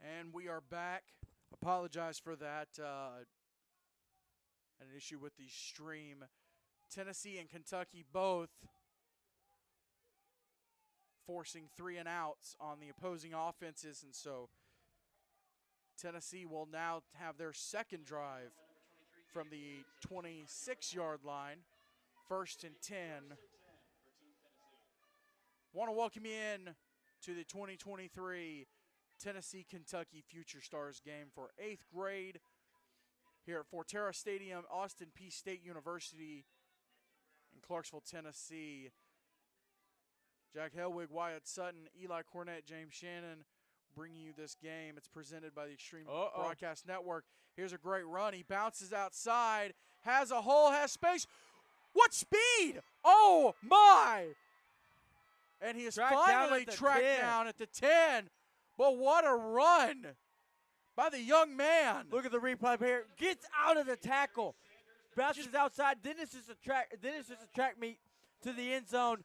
And we are back. Apologize for that. An issue with the stream. Tennessee and Kentucky both forcing 3 and outs on the opposing offenses, and so Tennessee will now have their second drive from the 26-yard line, 1st and 10. Want to welcome you in to the 2023 Tennessee-Kentucky Future Stars game for 8th grade here at Fortera Stadium, Austin Peay State University in Clarksville, Tennessee. Jack Helwig, Wyatt Sutton, Eli Cornett, James Shannon bringing you this game. It's presented by the Extreme Broadcast Network. Here's a great run. He bounces outside, has a hole, has space. What speed! Oh, my! And he is finally tracked down at the 10. But what a run by the young man. Look at the replay here. Gets out of the tackle. Bounces outside. Then it's just a track meet to the end zone.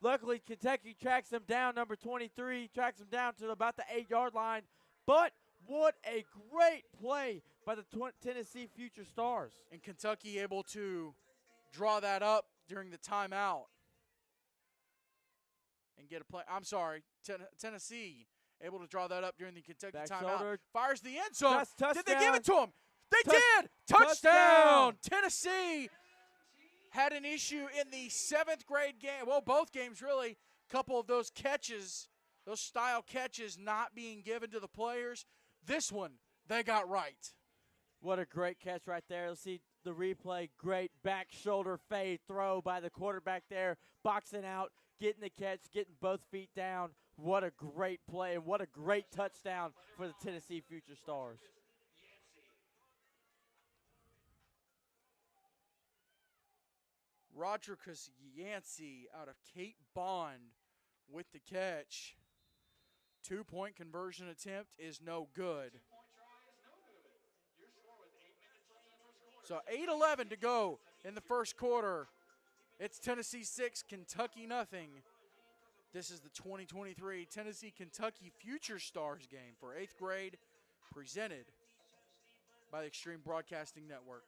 Luckily, Kentucky tracks him down. Number 23 tracks him down to about the 8-yard line. But what a great play by the Tennessee Future Stars. And Kentucky able to draw that up during the timeout and get a play. I'm sorry, Tennessee able to draw that up during the Kentucky timeout. Shoulder. Fires the end zone. Touchdown. Did they give it to him? They did. Touchdown. Tennessee had an issue in the 7th grade game. Well, both games really. A couple of those catches, those style catches not being given to the players. This one, they got right. What a great catch right there. Let's see the replay. Great back shoulder fade throw by the quarterback there. Boxing out, getting the catch, getting both feet down. What a great play and what a great touchdown for the Tennessee Future Stars. Rodriguez Yancey out of Cape Bond with the catch. 2-point conversion attempt is no good. So 8:11 to go in the first quarter. It's Tennessee 6, Kentucky nothing. This is the 2023 Tennessee-Kentucky Future Stars game for 8th grade, presented by the Extreme Broadcasting Network.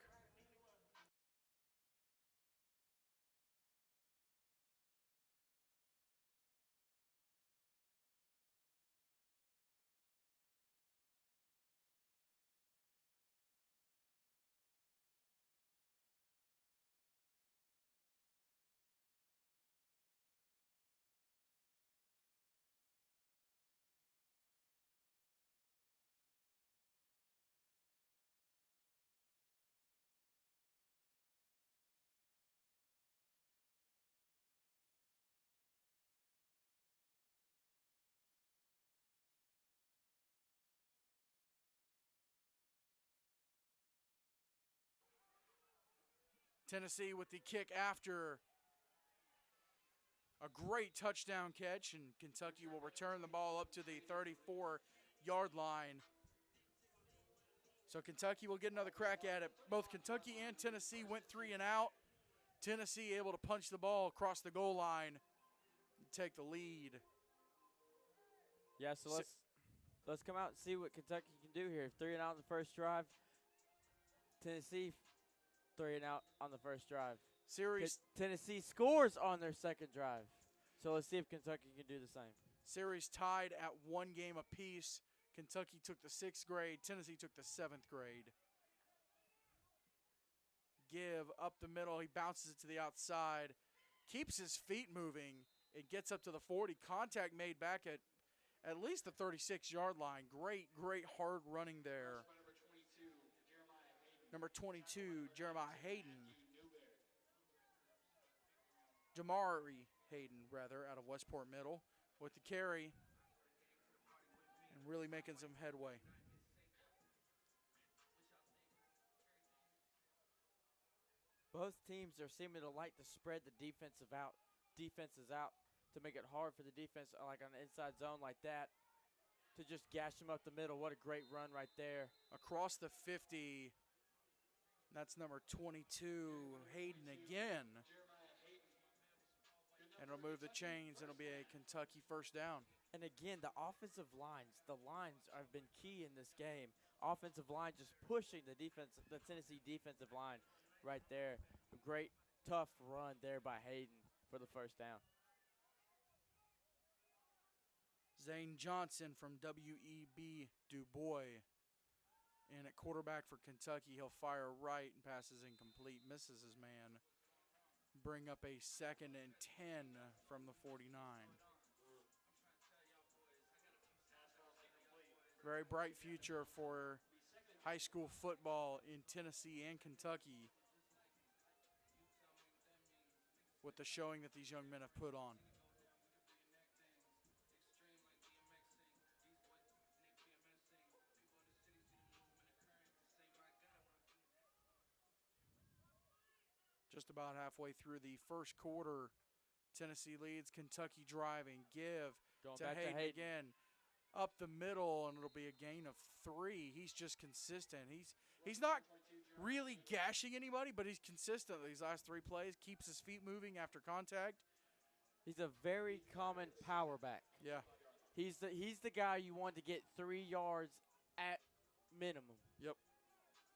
Tennessee with the kick after a great touchdown catch, and Kentucky will return the ball up to the 34-yard line. So Kentucky will get another crack at it. Both Kentucky and Tennessee went 3 and out. Tennessee able to punch the ball across the goal line and take the lead. Yeah, so let's come out and see what Kentucky can do here. 3 and out on the first drive. Tennessee 3 and out on the first drive. Tennessee scores on their second drive. So let's see if Kentucky can do the same. Series tied at 1 game apiece. Kentucky took the 6th grade. Tennessee took the 7th grade. Give up the middle. He bounces it to the outside. Keeps his feet moving. It gets up to the 40. Contact made back at least the 36-yard line. Great hard running there. Number 22, Jeremiah Hayden. Jamari Hayden, rather, out of Westport Middle with the carry and really making some headway. Both teams are seeming to like to spread the defenses out to make it hard for the defense, like on the inside zone like that, to just gash them up the middle. What a great run right there. Across the 50. That's number 22, Hayden again. And it'll move the chains. It'll be a Kentucky first down. And again, the offensive lines, have been key in this game. Offensive line just pushing the Tennessee defensive line right there. A great, tough run there by Hayden for the first down. Zane Johnson from W.E.B. Du Bois. And at quarterback for Kentucky, he'll fire right and passes incomplete, misses his man. Bring up a 2nd and 10 from the 49. Very bright future for high school football in Tennessee and Kentucky with the showing that these young men have put on. Just about halfway through the first quarter, Tennessee leads, Kentucky driving. Give Going to back Hayden to Hayden again. Up the middle, and it'll be a gain of 3. He's just consistent. He's not really gashing anybody, but he's consistent these last 3 plays. Keeps his feet moving after contact. He's a very common power back. Yeah. He's the guy you want to get 3 yards at minimum. Yep.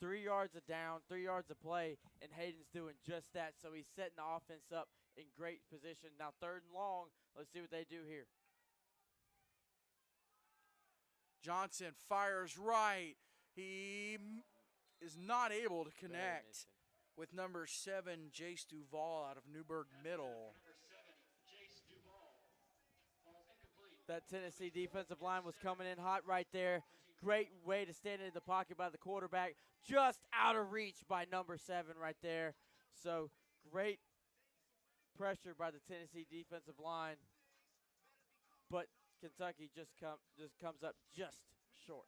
3 yards a down, 3 yards a play, and Hayden's doing just that. So he's setting the offense up in great position. Now 3rd and long. Let's see what they do here. Johnson fires right. He is not able to connect with number 7, Jace Duvall out of Newburgh Middle. That Tennessee defensive line was coming in hot right there. Great way to stand in the pocket by the quarterback. Just out of reach by number 7 right there. So great pressure by the Tennessee defensive line. But Kentucky just comes up just short.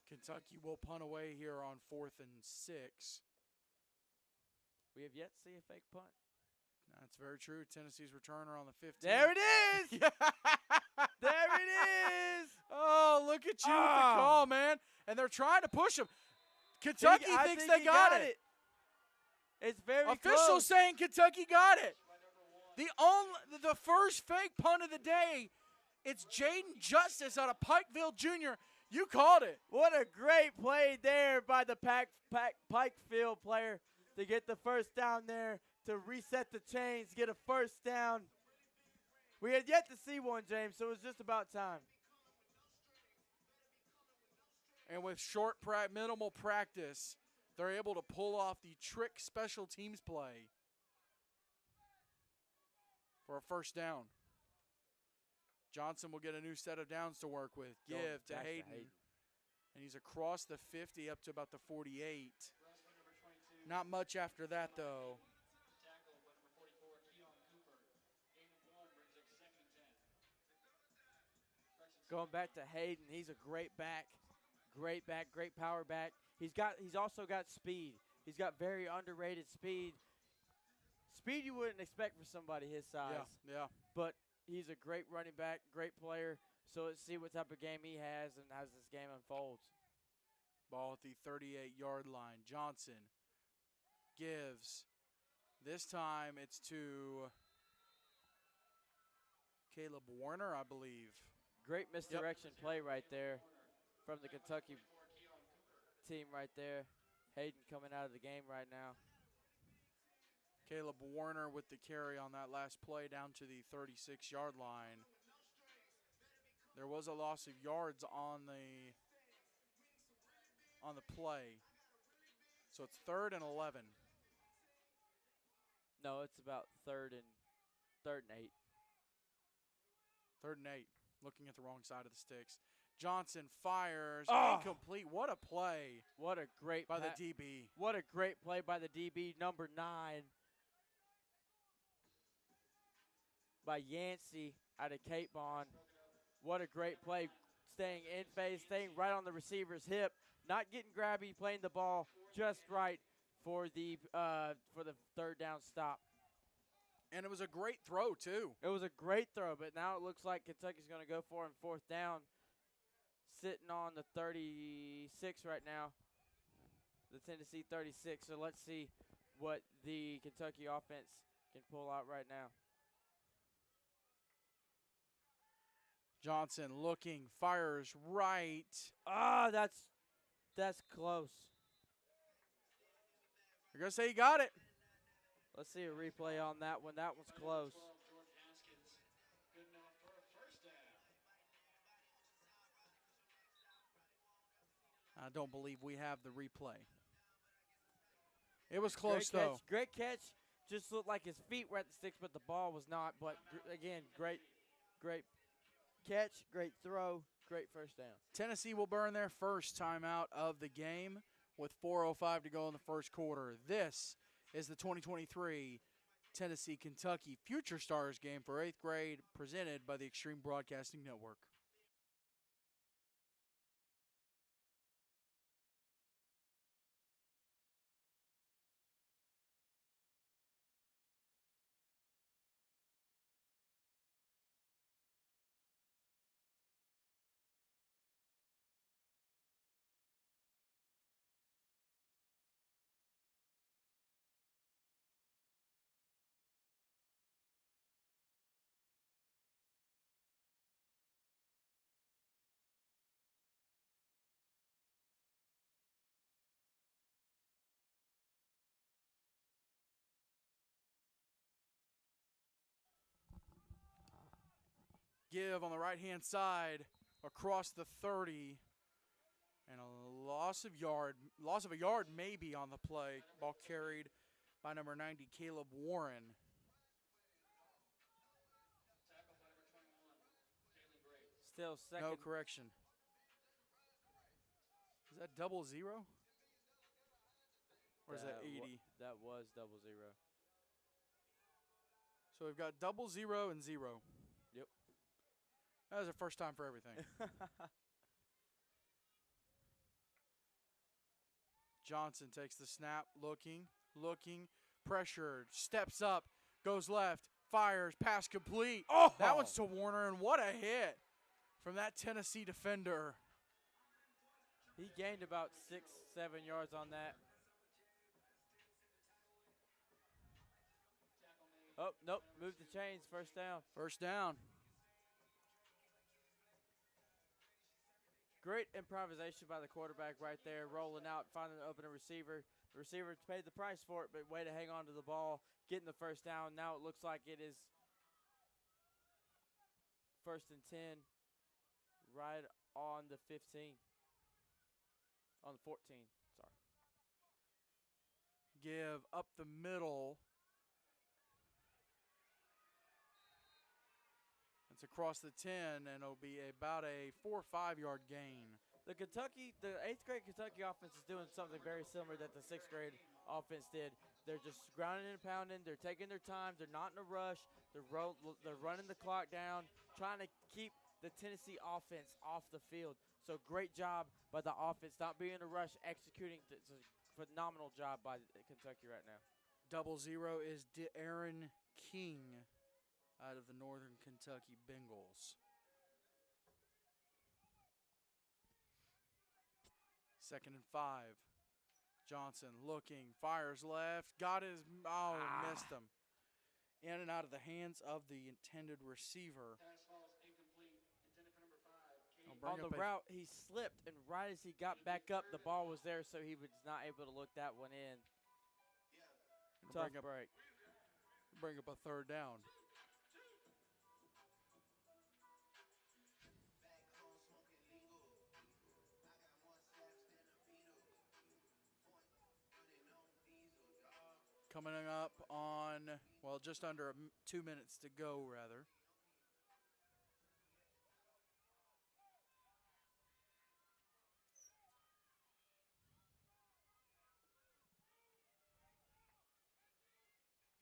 Kentucky will punt away here on 4th and 6. We have yet to see a fake punt. That's very true. Tennessee's returner on the 15. There it is! There it is! Oh, look at you with the call, man. And they're trying to push him. Kentucky thinks they got it. It's very Officials close. saying Kentucky got it. The first fake punt of the day, it's Jaden Justice out of Pikeville Jr. You called it. What a great play there by the Pikefield player to get the first down there, to reset the chains, get a first down. We had yet to see one, James, so it was just about time. And with minimal practice, they're able to pull off the trick special teams play for a first down. Johnson will get a new set of downs to work with. Give to Hayden. And he's across the 50 up to about the 48. Not much after that, though. Going back to Hayden, he's a great back, great power back. He's also got speed. He's got very underrated speed. Speed you wouldn't expect for somebody his size. Yeah. But he's a great running back, great player. So let's see what type of game he has and as this game unfolds. Ball at the 38-yard line. Johnson gives. This time it's to Caleb Warner, I believe. Great misdirection play right there from the Kentucky team right there. Hayden coming out of the game right now. Caleb Warner with the carry on that last play down to the 36-yard line. There was a loss of yards on the play. So it's 3rd and 11. No, it's about third and 8. 3rd and 8. Looking at the wrong side of the sticks. Johnson fires. Incomplete. What a play. What a great by the DB. What a great play by the DB, number 9. By Yancey out of Cape Bon. What a great play. Staying in phase, staying right on the receiver's hip. Not getting grabby, playing the ball just right for the 3rd down stop. And it was a great throw, too. It was a great throw, but now it looks like Kentucky's going to go for it on 4th down. sitting on the 36 right now. The Tennessee 36. So let's see what the Kentucky offense can pull out right now. Johnson looking, fires right. Ah, that's close. You're going to say he got it. Let's see a replay on that one. That was close. I don't believe we have the replay. It was close, though. Great catch. Just looked like his feet were at the sticks, but the ball was not. But again, great catch, great throw, great first down. Tennessee will burn their first timeout of the game with 4:05 to go in the first quarter. This is the 2023 Tennessee-Kentucky Future Stars game for 8th grade, presented by the Extreme Broadcasting Network. Give on the right-hand side across the 30. And a loss of a yard maybe on the play. Ball carried by number 90, Caleb Warren. Still second. No correction. Is that 00? Or is that 80? That was 00. So we've got 00 and 0. Yep. That was the first time for everything. Johnson takes the snap, looking, pressured, steps up, goes left, fires, pass complete. Oh! That one's to Warner, and what a hit from that Tennessee defender. He gained about 6-7 yards on that. Oh, nope, moved the chains, first down. First down. Great improvisation by the quarterback right there, rolling out, finding an open receiver. The receiver paid the price for it, but way to hang on to the ball, getting the first down. Now it looks like it is 1st and 10, right on the 15. On the 14, sorry. Give up the middle. It's across the 10, and it'll be about a 4 or 5 yard gain. The 8th grade Kentucky offense is doing something very similar that the 6th grade offense did. They're just grounding and pounding. They're taking their time. They're not in a rush. They're running the clock down, trying to keep the Tennessee offense off the field. So great job by the offense, not being in a rush, executing. It's a phenomenal job by Kentucky right now. 00 is Aaron King out of the Northern Kentucky Bengals. 2nd and 5. Johnson looking, fires left, missed him. In and out of the hands of the intended receiver. On the route, he slipped, and right as he got back up, the ball was there, so he was not able to look that one in. Tough break. Bring up a 3rd down. Coming up on, just under 2 minutes to go, rather.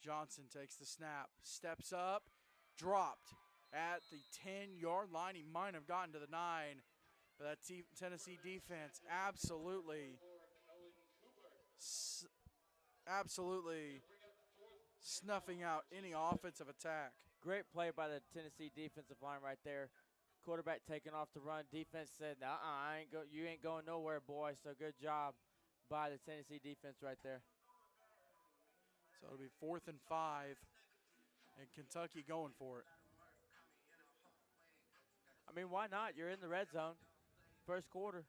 Johnson takes the snap, steps up, dropped at the 10-yard line. He might have gotten to the 9, but that Tennessee defense absolutely snuffing out any offensive attack. Great play by the Tennessee defensive line right there. Quarterback taking off the run. Defense said, you ain't going nowhere, boy. So good job by the Tennessee defense right there. So it'll be 4th and 5, and Kentucky going for it. I mean, why not? You're in the red zone. First quarter.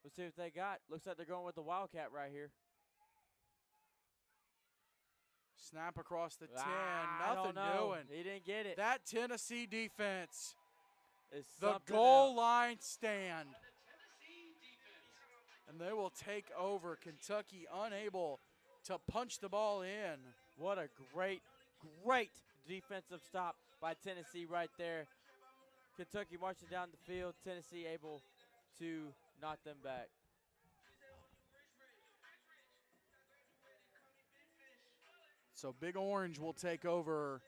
Let's see what they got. Looks like they're going with the Wildcat right here. Snap across the 10. I Nothing don't know. doing. He didn't get it. That Tennessee defense. It's The something goal else. line stand. And they will take over. Kentucky unable to punch the ball in. What a great, great defensive stop by Tennessee right there. Kentucky marching down the field. Tennessee able to knock them back. So Big Orange will take over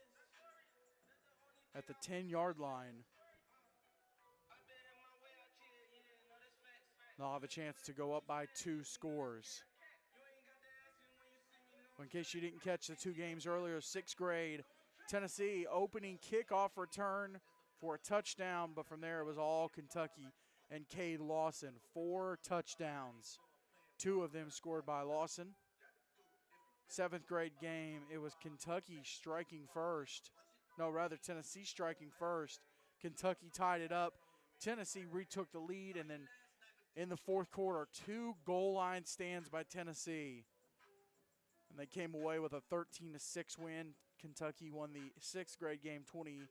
at the 10-yard line. They'll have a chance to go up by 2 scores. In case you didn't catch the 2 games earlier, 6th grade, Tennessee opening kickoff return for a touchdown, but from there it was all Kentucky and Cade Lawson. 4 touchdowns, 2 of them scored by Lawson. 7th grade game, it was Kentucky striking first. No, rather Tennessee striking first. Kentucky tied it up. Tennessee retook the lead, and then in the 4th quarter, 2 goal line stands by Tennessee. And they came away with a 13-6 win. Kentucky won the 6th grade game 28-6.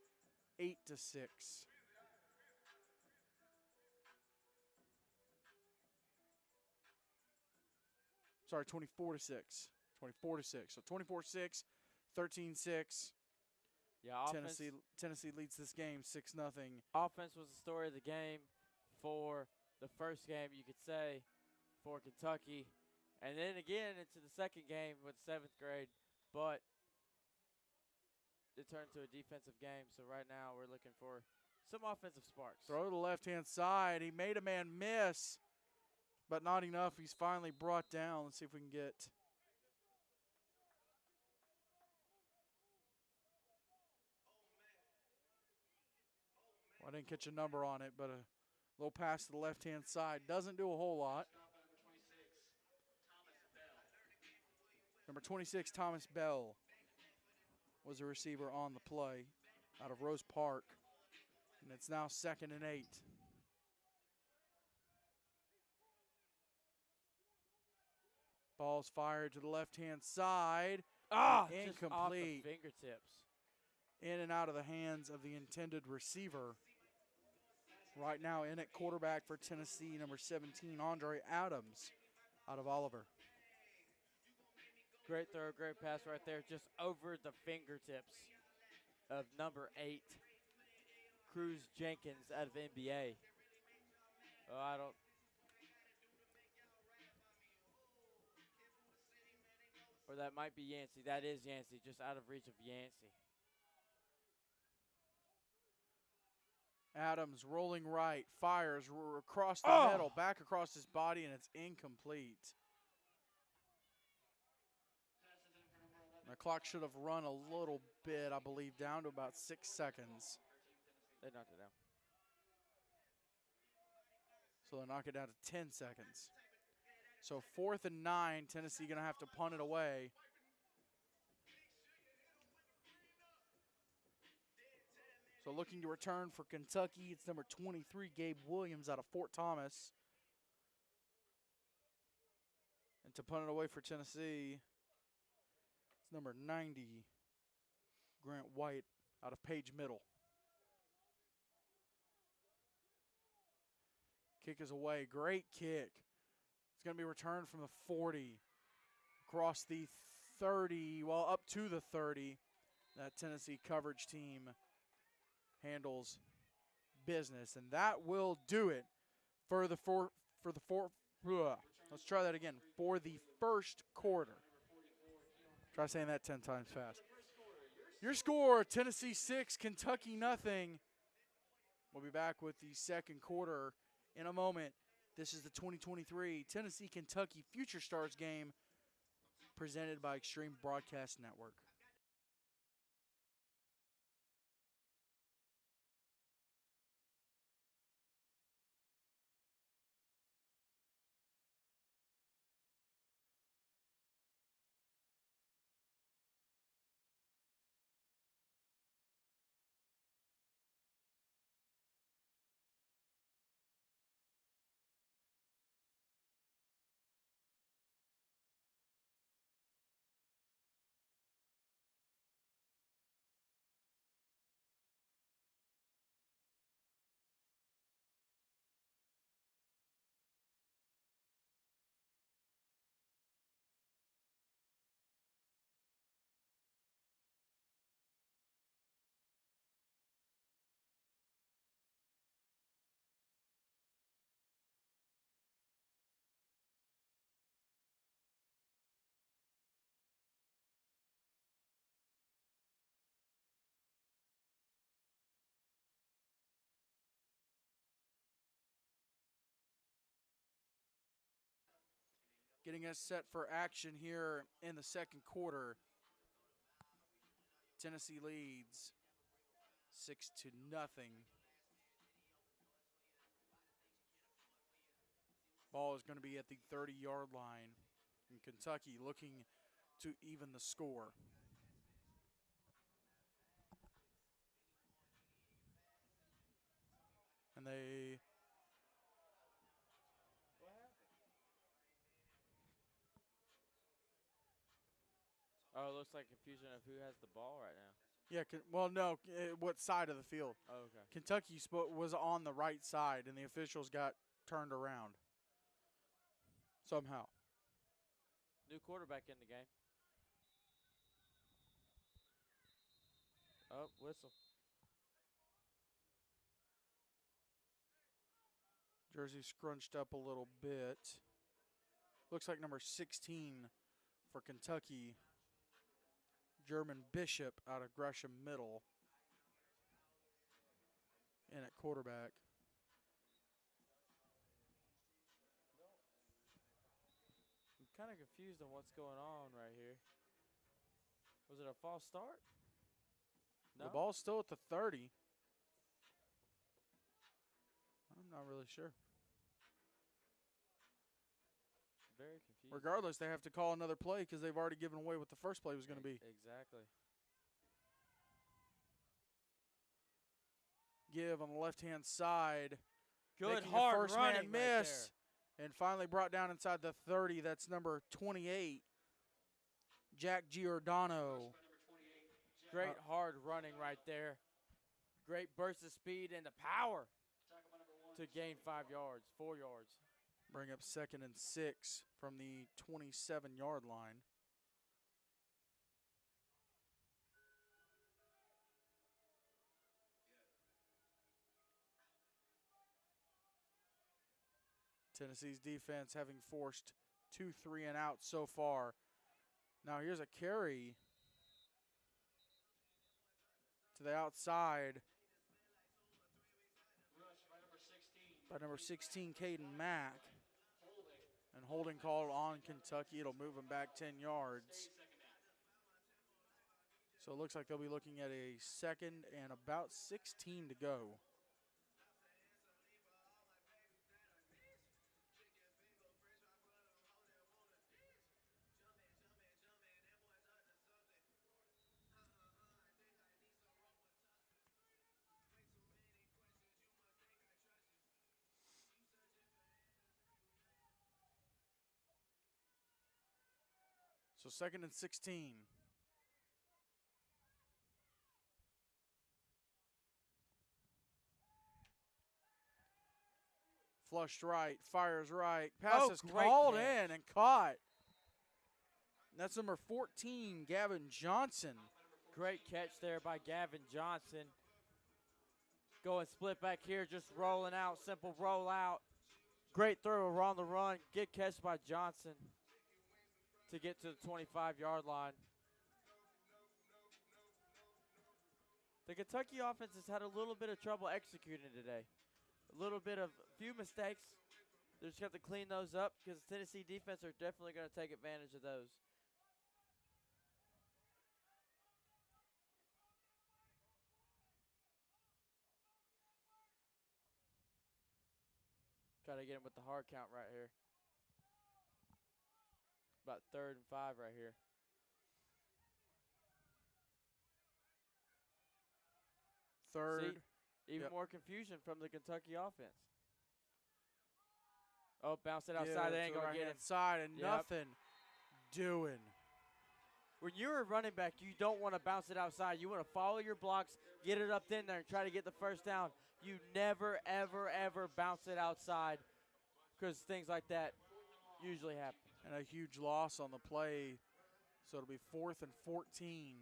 Sorry, 24-6. 24-6. So 24-6, 13-6. Yeah, Tennessee leads this game 6-0. Offense was the story of the game for the first game, you could say, for Kentucky. And then again into the second game with 7th grade. But it turned to a defensive game. So right now we're looking for some offensive sparks. Throw to the left-hand side. He made a man miss, but not enough. He's finally brought down. Let's see if we can get. Well, I didn't catch a number on it, but a little pass to the left-hand side. Doesn't do a whole lot. Number 26, Thomas Bell, was a receiver on the play out of Rose Park. And it's now 2nd and 8. Ball's fired to the left-hand side. Incomplete. Incomplete. Just off the fingertips. In and out of the hands of the intended receiver. Right now in at quarterback for Tennessee, number 17, Andre Adams out of Oliver. Great throw, great pass right there, just over the fingertips of number 8, Cruz Jenkins out of NBA. Or that might be Yancey. That is Yancey, just out of reach of Yancey. Adams rolling right, fires across the middle, back across his body, and it's incomplete. The clock should have run a little bit, I believe, down to about 6 seconds. They knocked it down. So they'll knock it down to 10 seconds. So 4th and 9, Tennessee going to have to punt it away. So looking to return for Kentucky, it's number 23, Gabe Williams out of Fort Thomas. And to punt it away for Tennessee, it's number 90, Grant White out of Page Middle. Kick is away. Great kick. It's going to be returned from the 40 across the 30, well, up to the 30. That Tennessee coverage team handles business, and that will do it for the let's try that again. For the first quarter. Try saying that 10 times fast. Your score, Tennessee 6, Kentucky nothing. We'll be back with the second quarter in a moment. This is the 2023 Tennessee-Kentucky Future Stars game presented by Extreme Broadcast Network. getting us set for action here in the second quarter. Tennessee leads 6-0. Ball is going to be at the 30-yard line. And Kentucky looking to even the score. And they... What happened? Oh, it looks like confusion of who has the ball right now. Yeah, well, no, what side of the field? Oh, okay. Kentucky was on the right side, and the officials got turned around somehow. New quarterback in the game. Oh, whistle. Jersey scrunched up a little bit. Looks like number 16 for Kentucky, German Bishop out of Gresham Middle, in at quarterback. I'm kind of confused on what's going on right here. Was it a false start? No? The ball's still at the 30. I'm not really sure. Very confused. Regardless, they have to call another play because they've already given away what the first play was going to be. Exactly. Give on the left-hand side. Good making hard a first running man right miss. And finally brought down inside the 30. That's number 28, Jack Giordano. Great hard running right there. Great burst of speed and the power to gain 5 yards, 4 yards. Bring up 2nd and 6 from the 27-yard line. Tennessee's defense having forced 2 3 and out so far. Now here's a carry to the outside by number 16, Caden Mack. And holding called on Kentucky. It'll move them back 10 yards. So it looks like they'll be looking at a 2nd and about 16 to go. So 2nd and 16. Flushed right, fires right. Pass is called in and caught. That's number 14, Gavin Johnson. Great catch there by Gavin Johnson. Going split back here, just rolling out, simple roll out. Great throw around the run. Good catch by Johnson to get to the 25-yard line. The Kentucky offense has had a little bit of trouble executing today. A little bit of few mistakes. They just have to clean those up because the Tennessee defense are definitely going to take advantage of those. Got to get him with the hard count right here. About 3rd and 5 right here. Third. See, even more confusion from the Kentucky offense. Oh, bounced it outside. They ain't going to get it. Inside and nothing doing. When you're a running back, you don't want to bounce it outside. You want to follow your blocks, get it up in there, and try to get the first down. You never, ever, ever bounce it outside because things like that usually happen. And a huge loss on the play. So it'll be 4th and 14.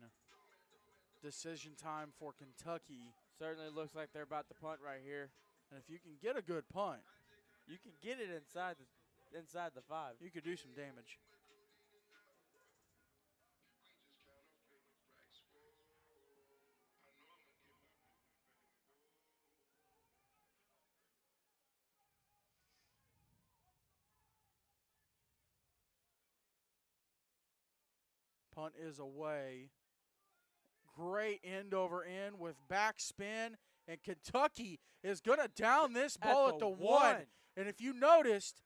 Decision time for Kentucky. Certainly looks like they're about to punt right here. And if you can get a good punt, you can get it inside the 5. You could do some damage. Punt is away. Great end over end with backspin, and Kentucky is going to down this ball at the 1. And if you noticed,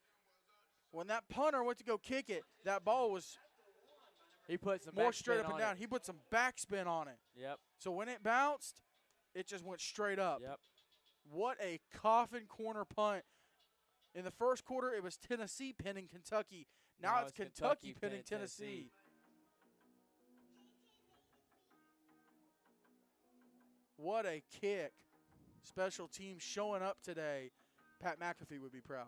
when that punter went to go kick it, that ball was more straight up and down. He put some backspin on it. Yep. So when it bounced, it just went straight up. Yep. What a coffin corner punt. In the first quarter, it was Tennessee pinning Kentucky. Now it's Kentucky pinning Tennessee. What a kick. Special teams showing up today. Pat McAfee would be proud.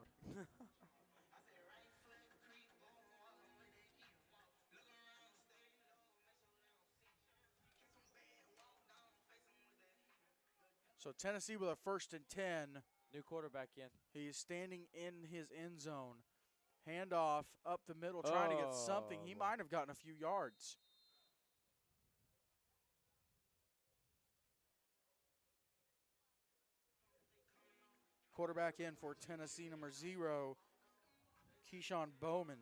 So Tennessee with a 1st and 10. New quarterback in. He is standing in his end zone. Handoff up the middle, trying to get something. He might have gotten a few yards. Quarterback in for Tennessee, number 0, Keyshawn Bowman.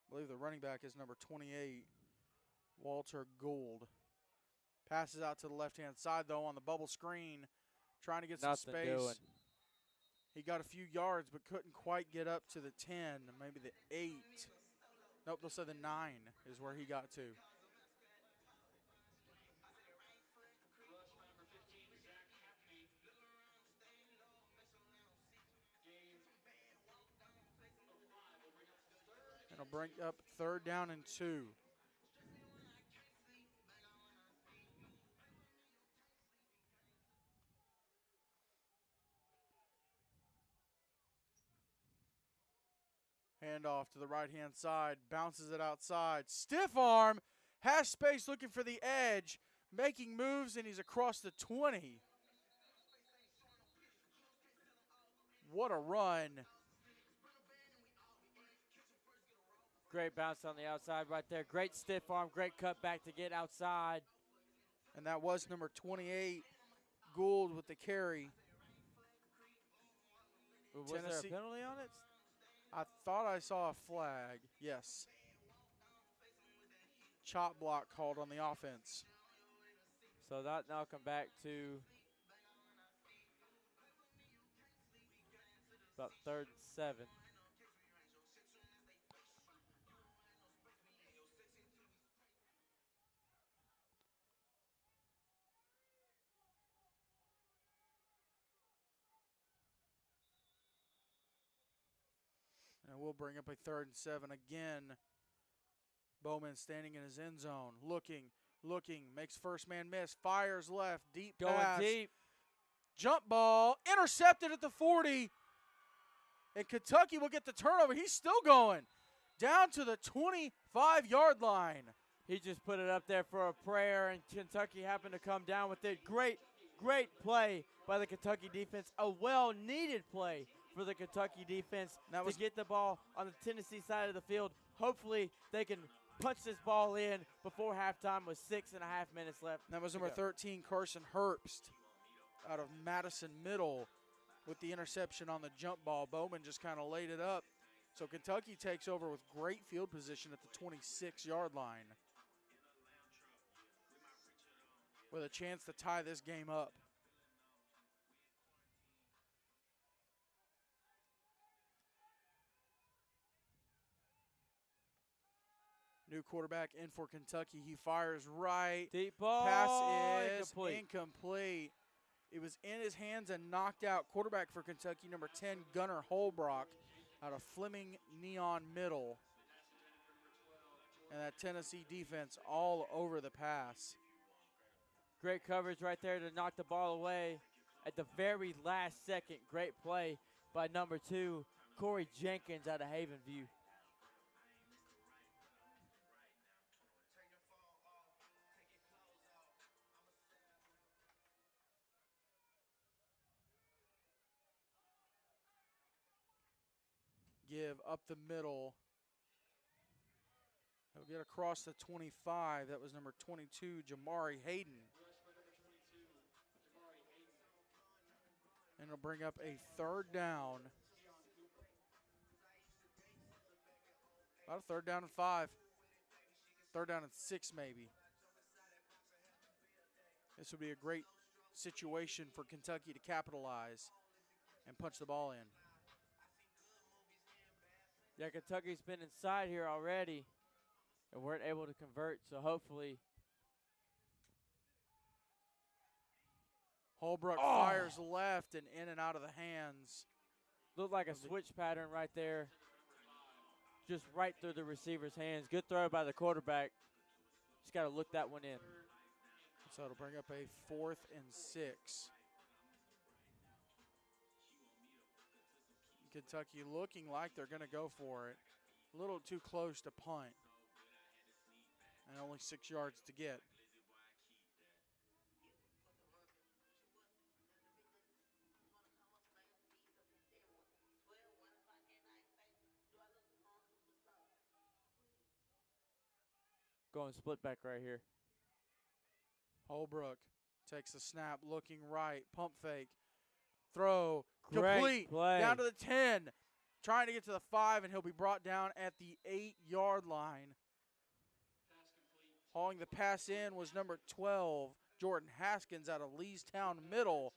I believe the running back is number 28, Walter Gould. Passes out to the left-hand side, though, on the bubble screen, trying to get some space. He got a few yards, but couldn't quite get up to the 10, maybe the 8. Nope, they'll say the 9 is where he got to. And it'll bring up 3rd down and 2. Handoff to the right-hand side, bounces it outside. Stiff arm, has space looking for the edge, making moves, and he's across the 20. What a run. Great bounce on the outside right there. Great stiff arm, great cutback to get outside. And that was number 28, Gould with the carry. Was there a penalty on it? I thought I saw a flag. Yes. Chop block called on the offense. So that now come back to about 3rd and 7. And we'll bring up a 3rd and 7 again. Bowman standing in his end zone, looking, makes first man miss, fires left, deep pass. Going deep. Jump ball, intercepted at the 40. And Kentucky will get the turnover. He's still going down to the 25-yard line. He just put it up there for a prayer, and Kentucky happened to come down with it. Great play by the Kentucky defense. A well-needed play for the Kentucky defense to get the ball on the Tennessee side of the field. Hopefully they can punch this ball in before halftime with 6.5 minutes left. That was number 13, Carson Herbst, out of Madison Middle, with the interception on the jump ball. Bowman just kind of laid it up. So Kentucky takes over with great field position at the 26-yard line, with a chance to tie this game up. New quarterback in for Kentucky. He fires right. Deep ball. Pass is incomplete. It was in his hands and knocked out. Quarterback for Kentucky, number 10, Gunnar Holbrook, out of Fleming Neon Middle. And that Tennessee defense all over the pass. Great coverage right there to knock the ball away at the very last second. Great play by number 2, Corey Jenkins out of Havenview. Give up the middle. He'll get across the 25. That was number 22, Jamari Hayden. It'll bring up a 3rd down. About a 3rd down and 5. 3rd down and 6 maybe. This would be a great situation for Kentucky to capitalize and punch the ball in. Yeah, Kentucky's been inside here already and weren't able to convert, so hopefully. Holbrook fires left and in and out of the hands. Looked like a switch pattern right there. Just right through the receiver's hands. Good throw by the quarterback. Just got to look that one in. So it'll bring up a 4th and 6. Kentucky looking like they're going to go for it. A little too close to punt. And only 6 yards to get. Going split back right here. Holbrook takes a snap, looking right, pump fake, throw, Great complete, play. down to the 10, trying to get to the 5, and he'll be brought down at the 8-yard line. Hauling the pass in was number 12, Jordan Haskins out of Leestown Middle.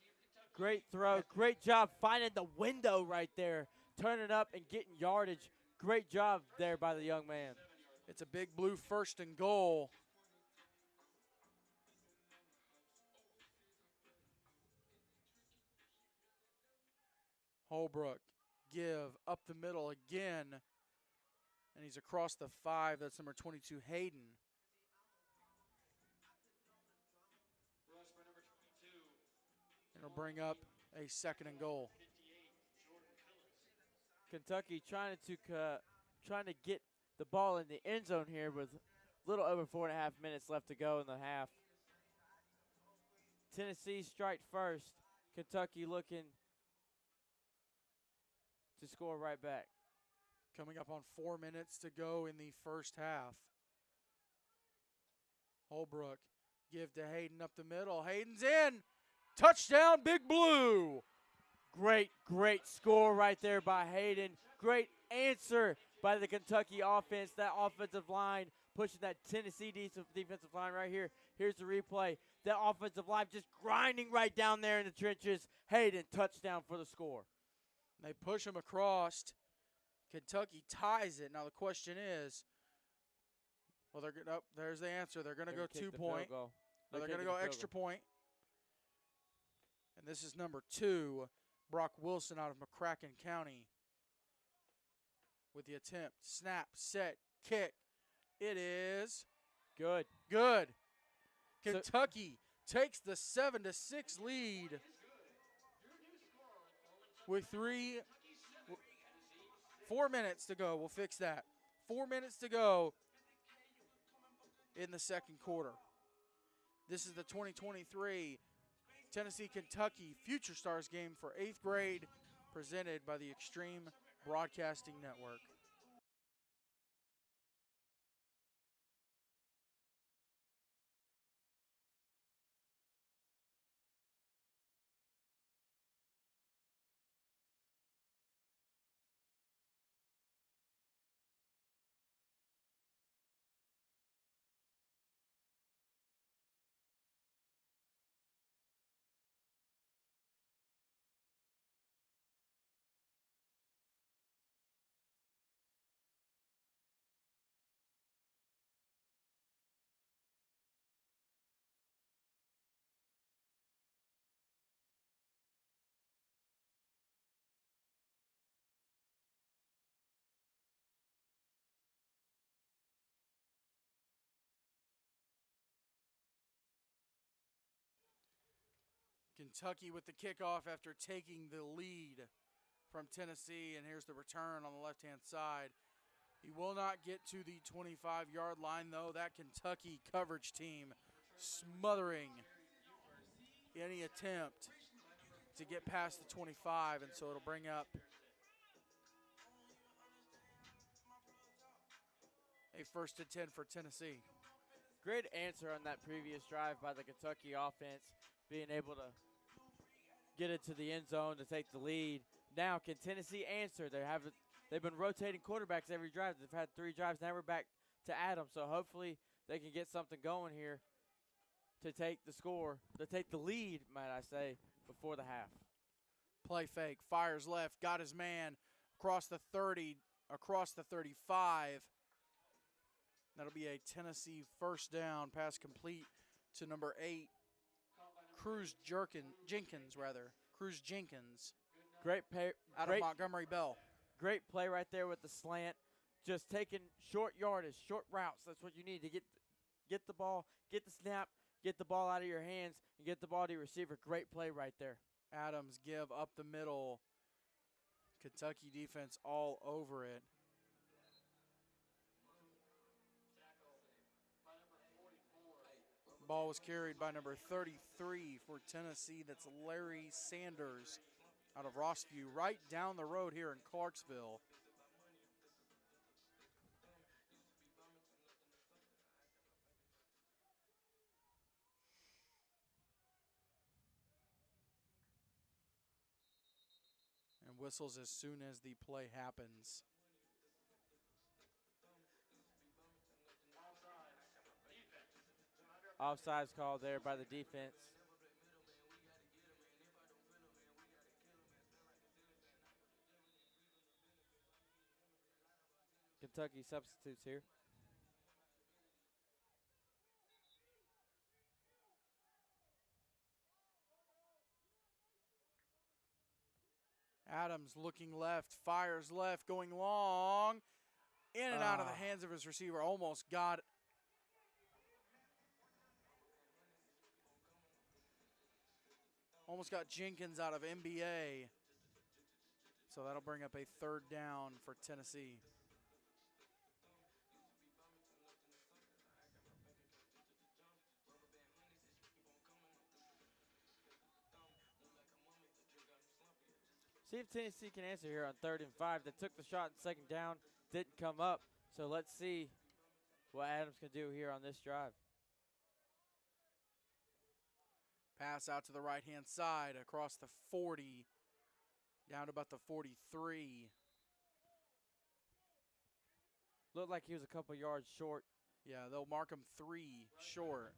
Great throw. Great job finding the window right there, turning up and getting yardage. Great job there by the young man. It's a big blue 1st and goal. Holbrook give up the middle again, and he's across the 5. That's number 22, Hayden. It'll bring up a 2nd and goal. Kentucky trying to get the ball in the end zone here with a little over 4.5 minutes left to go in the half. Tennessee strike first. Kentucky looking to score right back. Coming up on 4 minutes to go in the first half. Holbrook give to Hayden up the middle. Hayden's in. Touchdown, Big Blue. Great score right there by Hayden. Great answer by the Kentucky offense. That offensive line pushing that Tennessee defensive line right here. Here's the replay. That offensive line just grinding right down there in the trenches. Hayden, touchdown for the score. They push him across. Kentucky ties it. Now the question is, well, there's the answer. They're going to go 2-point. They're going to go extra point. And this is number 2, Brock Wilson out of McCracken County. With the attempt, snap, set, kick. It is good. Kentucky takes the 7-6 lead with 4 minutes to go. We'll fix that. 4 minutes to go in the 2nd quarter. This is the 2023 Tennessee-Kentucky Future Stars game for 8th grade, presented by the Extreme Broadcasting Network. Kentucky with the kickoff after taking the lead from Tennessee, and here's the return on the left-hand side. He will not get to the 25-yard line, though. That Kentucky coverage team smothering any attempt to get past the 25, and so it'll bring up a 1st and 10 for Tennessee. Great answer on that previous drive by the Kentucky offense, being able to get into the end zone to take the lead. Now, can Tennessee answer? They've been rotating quarterbacks every drive. They've had 3 drives. Now we're back to Adams. So hopefully they can get something going here to take the lead, might I say, before the half. Play fake, fires left, got his man across the 30, across the 35. That'll be a Tennessee first down, pass complete to number 8, Cruz Jenkins. Great play, out of Montgomery Bell. Great play right there with the slant. Just taking short yardage, short routes. That's what you need to get the ball, get the snap, get the ball out of your hands, and get the ball to your receiver. Great play right there. Adams give up the middle. Kentucky defense all over it. Ball was carried by number 33 for Tennessee. That's Larry Sanders out of Rossview, right down the road here in Clarksville. And whistles as soon as the play happens. Offsides called there by the defense. Kentucky substitutes here. Adams looking left, fires left, going long. In and out of the hands of his receiver. Almost got Jenkins out of NBA. So that'll bring up a third down for Tennessee. See if Tennessee can answer here on 3rd and 5. They took the shot in 2nd down, didn't come up. So let's see what Adams can do here on this drive. Pass out to the right-hand side across the 40, down to about the 43. Looked like he was a couple yards short. Yeah, they'll mark him 3 short.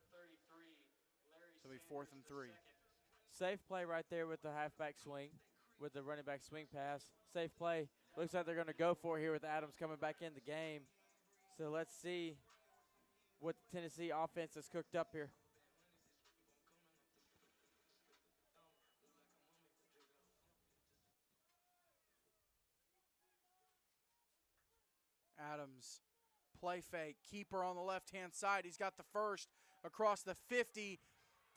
So it'll be 4th and 3. Safe play right there with the halfback swing, with the running back swing pass. Safe play. Looks like they're going to go for it here with Adams coming back in the game. So let's see what the Tennessee offense has cooked up here. Adams, play fake, keeper on the left-hand side. He's got the first across the 50,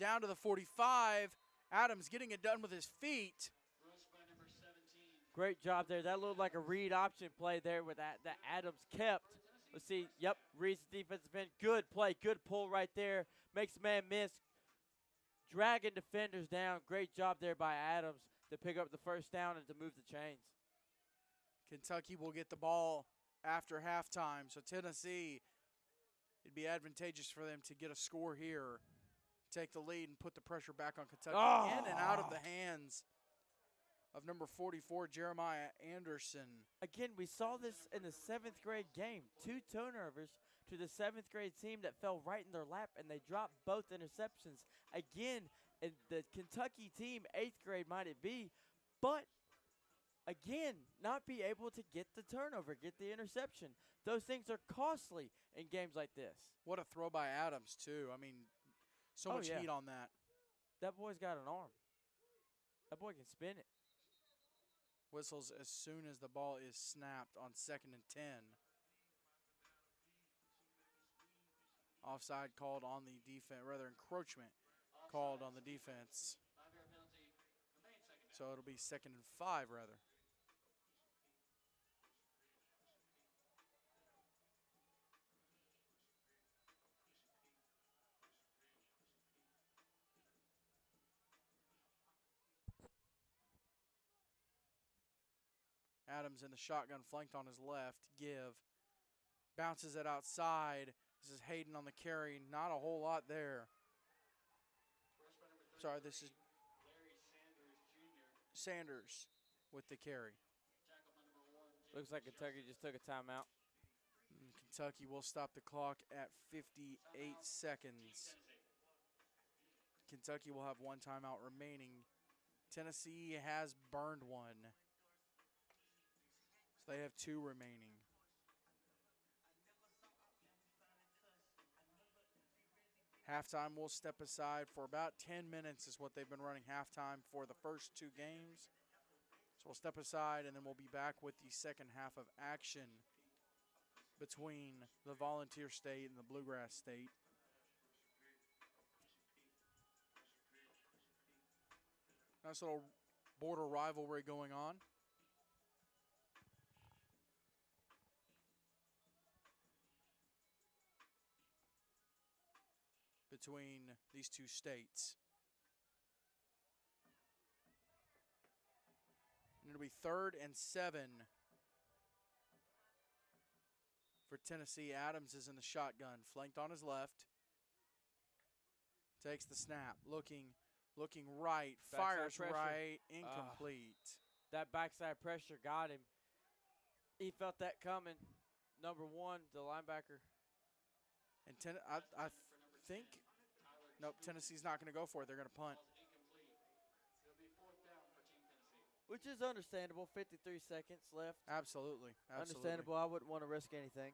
down to the 45. Adams getting it done with his feet. Great job there. That looked like a read option play there with that Adams kept. Let's see. Yep, reads the defensive end. Good play, good pull right there. Makes man miss. Dragging defenders down. Great job there by Adams to pick up the first down and to move the chains. Kentucky will get the ball after halftime. So Tennessee, it'd be advantageous for them to get a score here, take the lead, and put the pressure back on Kentucky. In and out of the hands of number 44, Jeremiah Anderson. Again, we saw this in the 7th grade game. 2 turnovers to the 7th grade team that fell right in their lap, and they dropped both interceptions. Again, and the Kentucky team, 8th grade might it be, but again, not be able to get the turnover, get the interception. Those things are costly in games like this. What a throw by Adams, too. I mean, so much heat on that. That boy's got an arm. That boy can spin it. Whistles as soon as the ball is snapped on 2nd and 10. Offside called on the defense, rather encroachment called on the defense. So it'll be 2nd and 5, rather. Adams in the shotgun, flanked on his left. Give. Bounces it outside. This is Hayden on the carry. Not a whole lot there. Sorry, this is Sanders with the carry. Looks like Kentucky just took a timeout. And Kentucky will stop the clock at 58 seconds. Kentucky will have one timeout remaining. Tennessee has burned one. So they have 2 remaining. Halftime will step aside for about 10 minutes is what they've been running halftime for the first 2 games. So we'll step aside and then we'll be back with the second half of action between the Volunteer State and the Bluegrass State. Nice little border rivalry going on. Between these 2 states. And it'll be 3rd and 7 for Tennessee. Adams is in the shotgun, flanked on his left. Takes the snap, looking right, fires right, incomplete. That backside pressure got him. He felt that coming. Number 1, the linebacker. And I think, nope, Tennessee's not going to go for it. They're going to punt. Which is understandable. 53 seconds left. Absolutely. Understandable. I wouldn't want to risk anything.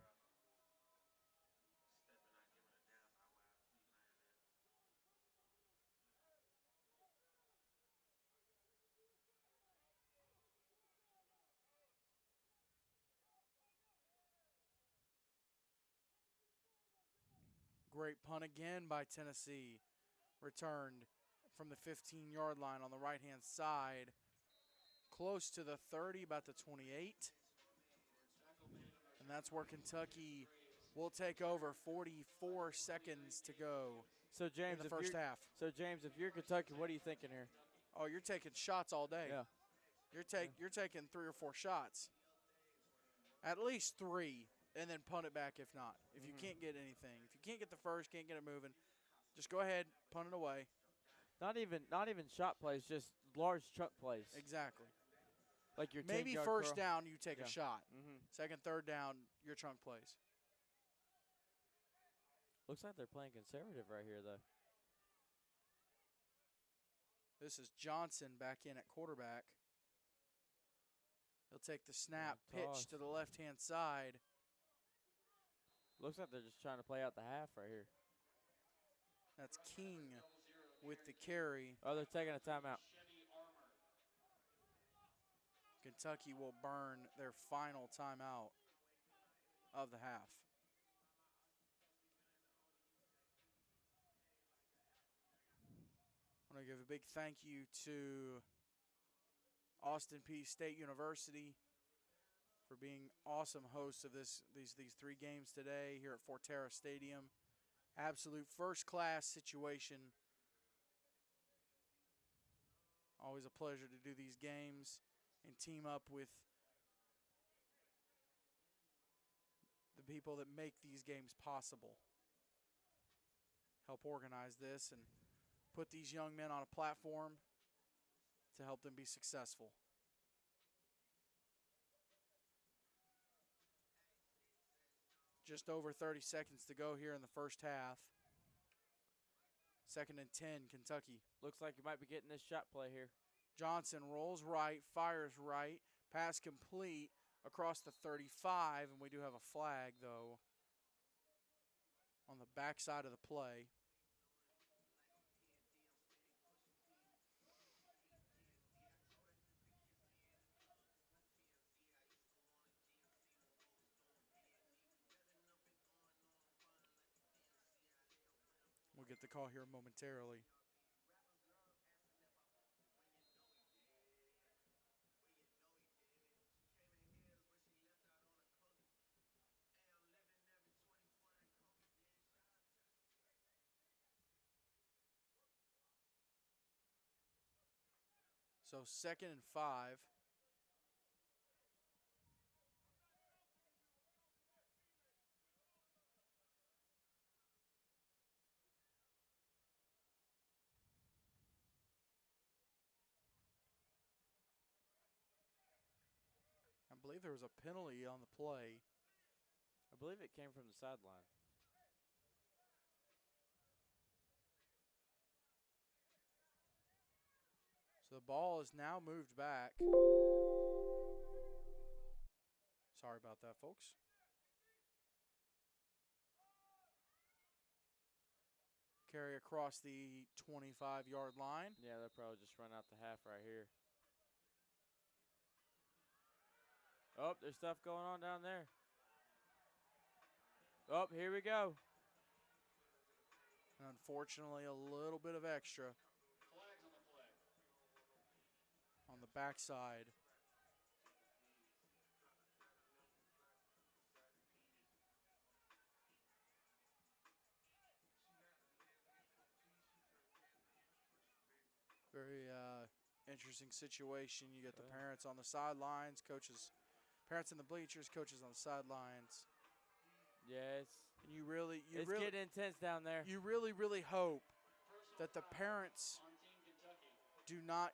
Great punt again by Tennessee. Returned from the 15-yard line on the right-hand side. Close to the 30, about the 28. And that's where Kentucky will take over. 44 seconds to go So James, in the first half. So James, if you're Kentucky, what are you thinking here? Oh, you're taking shots all day. Yeah. You're taking 3 or 4 shots. At least 3, and then punt it back if not. If you can't get anything. If you can't get the first, can't get it moving, just go ahead, punt it away. Not even shot plays, just large truck plays. Exactly. Like your maybe first down you take a shot. Second, third down, your chunk plays. Looks like they're playing conservative right here, though. This is Johnson back in at quarterback. He'll take the snap, pitch to the left-hand side. Looks like they're just trying to play out the half right here. That's King with the carry. Oh, they're taking a timeout. Kentucky will burn their final timeout of the half. I want to give a big thank you to Austin Peay State University for being awesome hosts of these 3 games today here at Fortera Stadium. Absolute first-class situation. Always a pleasure to do these games and team up with the people that make these games possible. Help organize this and put these young men on a platform to help them be successful. Just over 30 seconds to go here in the first half. 2nd and 10, Kentucky. Looks like you might be getting this shot play here. Johnson rolls right, fires right, pass complete across the 35, and we do have a flag, though, on the backside of the play. We'll get the call here momentarily. So 2nd and 5. believe there was a penalty on the play. I believe it came from the sideline. So the ball is now moved back. Sorry about that, folks. Carry across the 25-yard line. Yeah, they'll probably just run out the half right here. Oh, there's stuff going on down there. Oh, here we go. And unfortunately, a little bit of extra on the backside. Very interesting situation. You get the parents on the sidelines, coaches, parents in the bleachers, coaches on the sidelines. Yes. And you really, It's getting intense down there. You really, really hope that the parents do not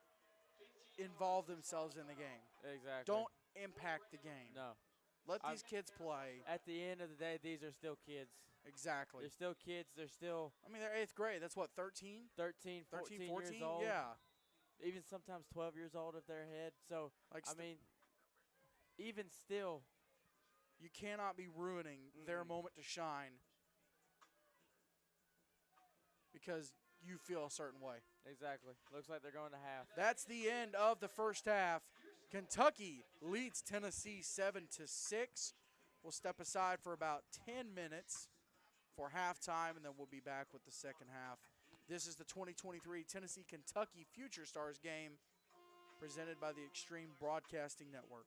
involve themselves in the game. Exactly. Don't impact the game. No. Let these kids play. At the end of the day, these are still kids. Exactly. They're still kids. They're still. I mean, they're 8th grade. That's what, 13? 13, 14 years old. Yeah. Even sometimes 12 years old if they're ahead. So, like I mean, even still. You cannot be ruining their moment to shine because you feel a certain way. Exactly. Looks like they're going to half. That's the end of the first half. Kentucky leads Tennessee 7-6. We'll step aside for about 10 minutes for halftime, and then we'll be back with the second half. This is the 2023 Tennessee-Kentucky Future Stars game presented by the Extreme Broadcasting Network.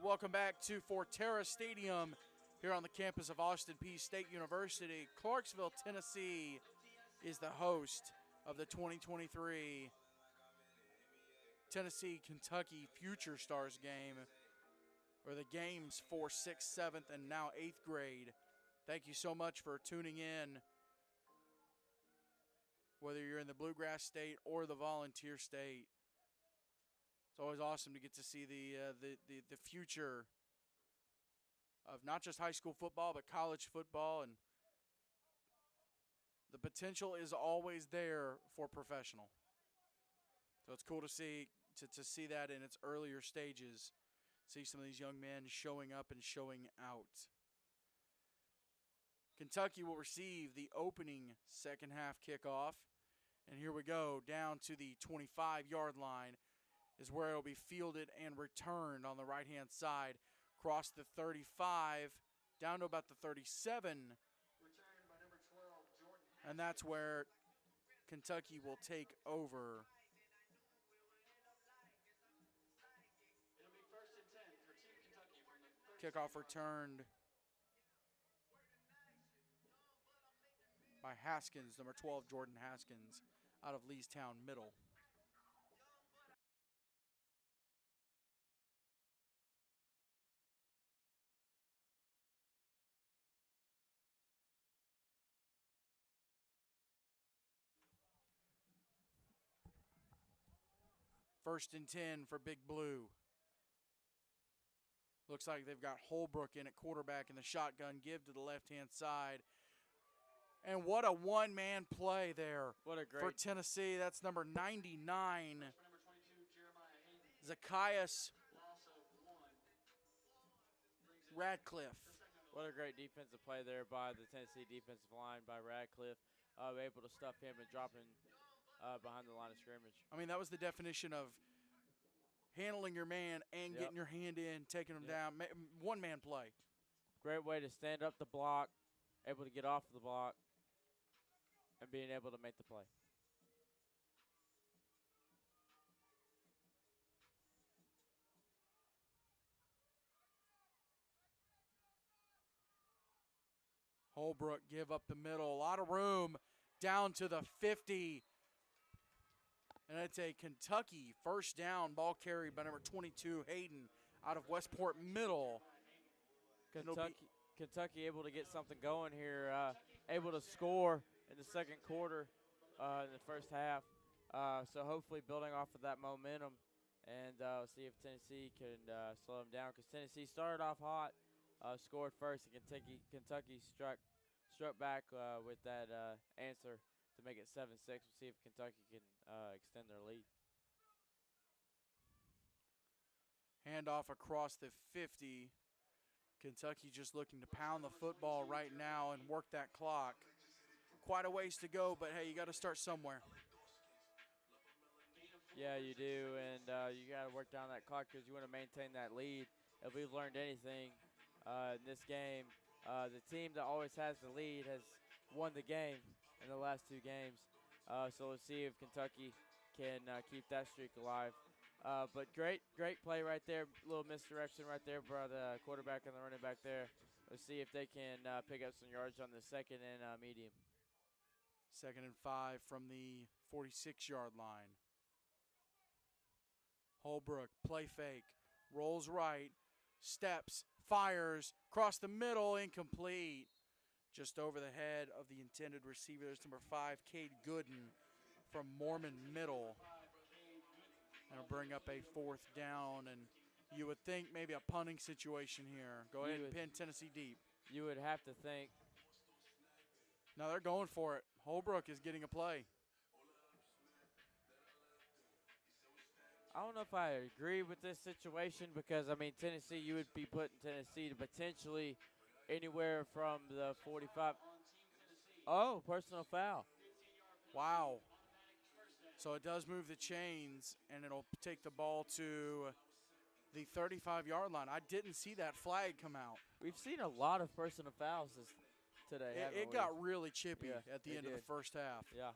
Welcome back to Fortera Stadium here on the campus of Austin Peay State University. Clarksville, Tennessee is the host of the 2023 Tennessee-Kentucky Future Stars game, or the games for 6th, 7th, and now 8th grade. Thank you so much for tuning in, whether you're in the Bluegrass State or the Volunteer State. It's always awesome to get to see the future of not just high school football, but college football, and the potential is always there for professional. So it's cool to see that in its earlier stages, see some of these young men showing up and showing out. Kentucky will receive the opening second half kickoff, and here we go down to the 25-yard line is where it will be fielded and returned on the right-hand side, across the 35, down to about the 37, and that's where Kentucky will take over. Kickoff returned by Haskins, number 12, Jordan Haskins, out of Leestown Middle. First and 10 for Big Blue. Looks like they've got Holbrook in at quarterback in the shotgun, give to the left-hand side. And what a one-man play there for Tennessee. That's number 99, Zacchaeus Radcliffe. What a great defensive play there by the Tennessee defensive line by Radcliffe. Able to stuff him and drop him behind the line of scrimmage. I mean, that was the definition of handling your man and getting your hand in, taking him down. One-man play. Great way to stand up the block, able to get off the block, and being able to make the play. Holbrook give up the middle. A lot of room down to the 50. And it's a Kentucky first down, ball carried by number 22, Hayden, out of Westport Middle. Kentucky able to get something going here, able to score in the second quarter in the first half. So hopefully building off of that momentum, and see if Tennessee can slow them down, because Tennessee started off hot, scored first, and Kentucky struck back with that answer to make it 7-6. We'll see if Kentucky can extend their lead. Handoff across the 50. Kentucky just looking to pound the football right now and work that clock. Quite a ways to go, but hey, you got to start somewhere. Yeah, you do, and you got to work down that clock because you want to maintain that lead. If we've learned anything in this game, the team that always has the lead has won the game in the last two games. So let's see if Kentucky can keep that streak alive. But great play right there. Little misdirection right there by the quarterback and the running back there. Let's see if they can pick up some yards on the second and medium. 2nd and 5 from the 46-yard line. Holbrook, play fake, rolls right, steps, fires, across the middle, incomplete. Just over the head of the intended receiver. There's number 5, Cade Gooden from Mormon Middle. That'll bring up a 4th down, and you would think maybe a punting situation here. Go ahead and pin Tennessee deep. You would have to think. No, they're going for it. Holbrook is getting a play. I don't know if I agree with this situation because, I mean, Tennessee, you would be putting Tennessee to potentially anywhere from the 45. Oh, personal foul. Wow. So it does move the chains, and it'll take the ball to the 35-yard line. I didn't see that flag come out. We've seen a lot of personal fouls today. It got really chippy at the end of the first half. Yeah.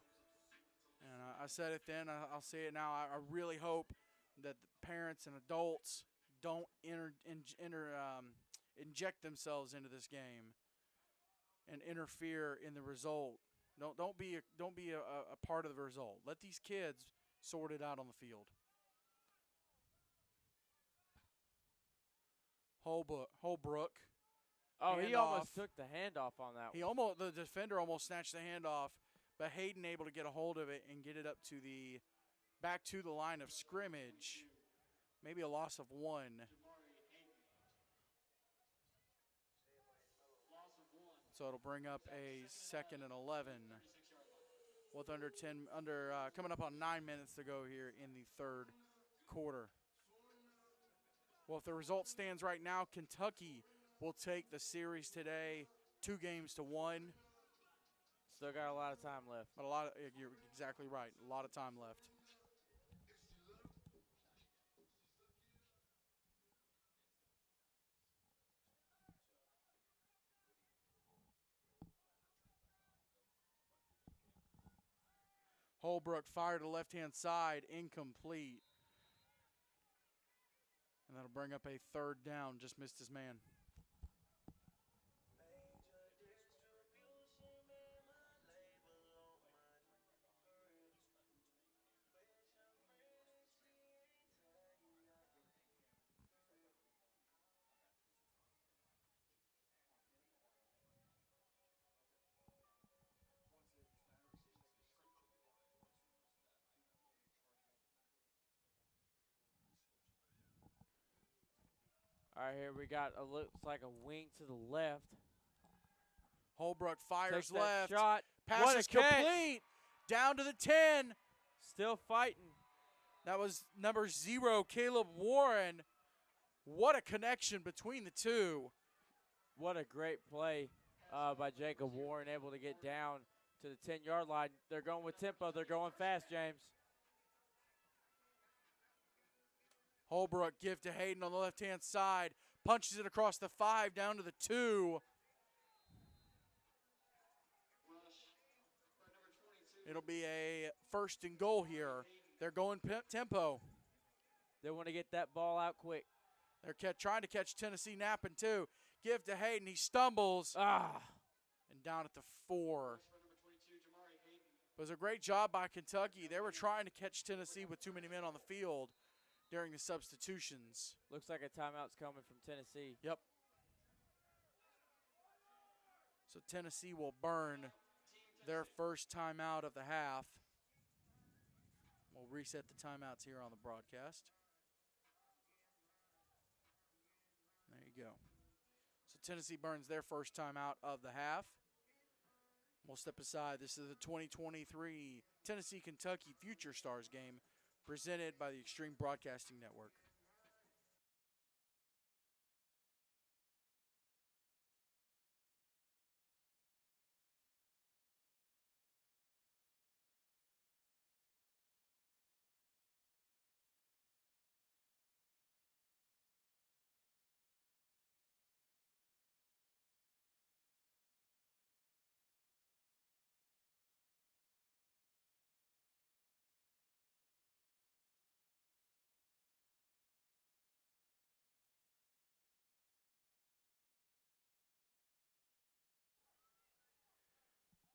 And I said it then, I'll say it now. I really hope that the parents and adults don't inject themselves into this game and interfere in the result. Don't be a part of the result. Let these kids sort it out on the field. Holbrook. Oh, he handoff. almost took the handoff on that one. The defender almost snatched the handoff, but Hayden able to get a hold of it and get it up to back to the line of scrimmage. Maybe a loss of 1. So it'll bring up a 2nd and 11 with coming up on 9 minutes to go here in the third quarter. Well, if the result stands right now, Kentucky will take the series today 2-1. Still got a lot of time left. But you're exactly right. A lot of time left. Holbrook fired to the left-hand side, incomplete. And that'll bring up a 3rd down, just missed his man. All right, here we got looks like a wing to the left. Holbrook fires Takes that left. shot. Pass What a is catch. complete. Down to the 10. Still fighting. That was number 0, Caleb Warren. What a connection between the two. What a great play by Jacob Warren, able to get down to the 10-yard line. They're going with tempo. They're going fast, James. Holbrook give to Hayden on the left-hand side. Punches it across the 5 down to the 2. It'll be a 1st and goal here. They're going tempo. They want to get that ball out quick. They're trying to catch Tennessee napping too. Give to Hayden. He stumbles. And down at the 4. It was a great job by Kentucky. They were trying to catch Tennessee with too many men on the field during the substitutions. Looks like a timeout's coming from Tennessee. Yep. So Tennessee will burn their first timeout of the half. We'll reset the timeouts here on the broadcast. There you go. So Tennessee burns their first timeout of the half. We'll step aside. This is the 2023 Tennessee-Kentucky Future Stars game presented by the Extreme Broadcasting Network.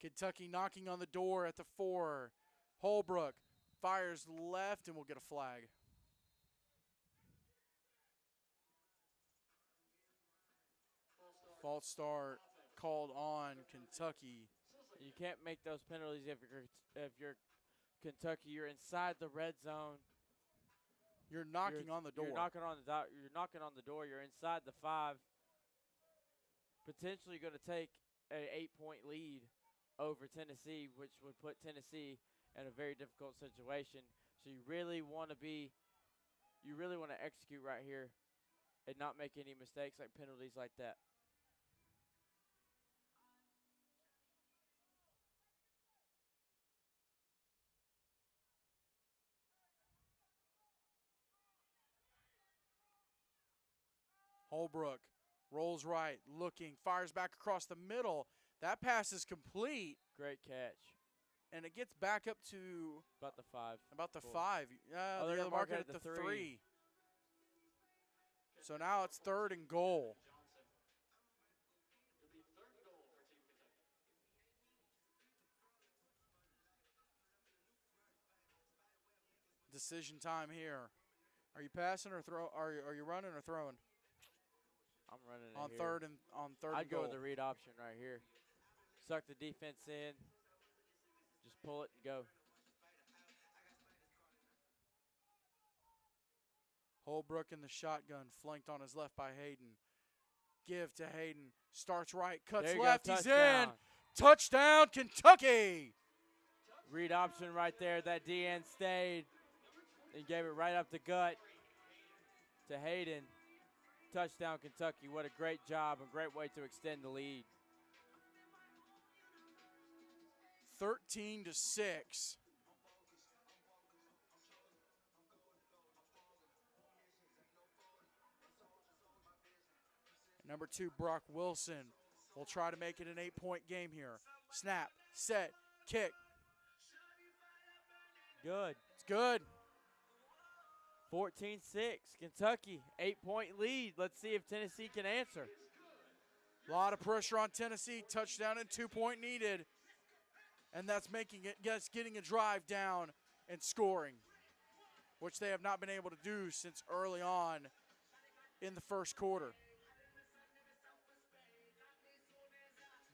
Kentucky knocking on the door at the 4. Holbrook fires left and we'll get a flag. False start called on Kentucky. You can't make those penalties if you're Kentucky. You're inside the red zone. You're knocking on the door. You're knocking on the door. You're inside the 5. Potentially going to take an 8-point lead over Tennessee, which would put Tennessee in a very difficult situation. So you really want to execute right here and not make any mistakes like penalties like that. Holbrook rolls right, looking, fires back across the middle. That pass is complete. Great catch. And it gets back up to about the 5. About the 5. They're They're gonna marking mark at it the at 3. So now it's 3rd and goal. Decision time here. Are you passing or throw? Are you running or throwing? I'm running it On here. third and I'd goal. go with the read option right here. Suck the defense in. Just pull it and go. Holbrook in the shotgun, flanked on his left by Hayden. Give to Hayden. Starts right, cuts left. He's in. Touchdown, Kentucky. Read option right there. That DN stayed and gave it right up the gut to Hayden. Touchdown, Kentucky. What a great job and great way to extend the lead. 13-6. Number 2, Brock Wilson will try to make it an 8-point game here. Snap, set, kick. Good. It's good. 14-6. Kentucky, 8-point lead. Let's see if Tennessee can answer. A lot of pressure on Tennessee. Touchdown and 2-point needed. And that's getting a drive down and scoring, which they have not been able to do since early on in the first quarter.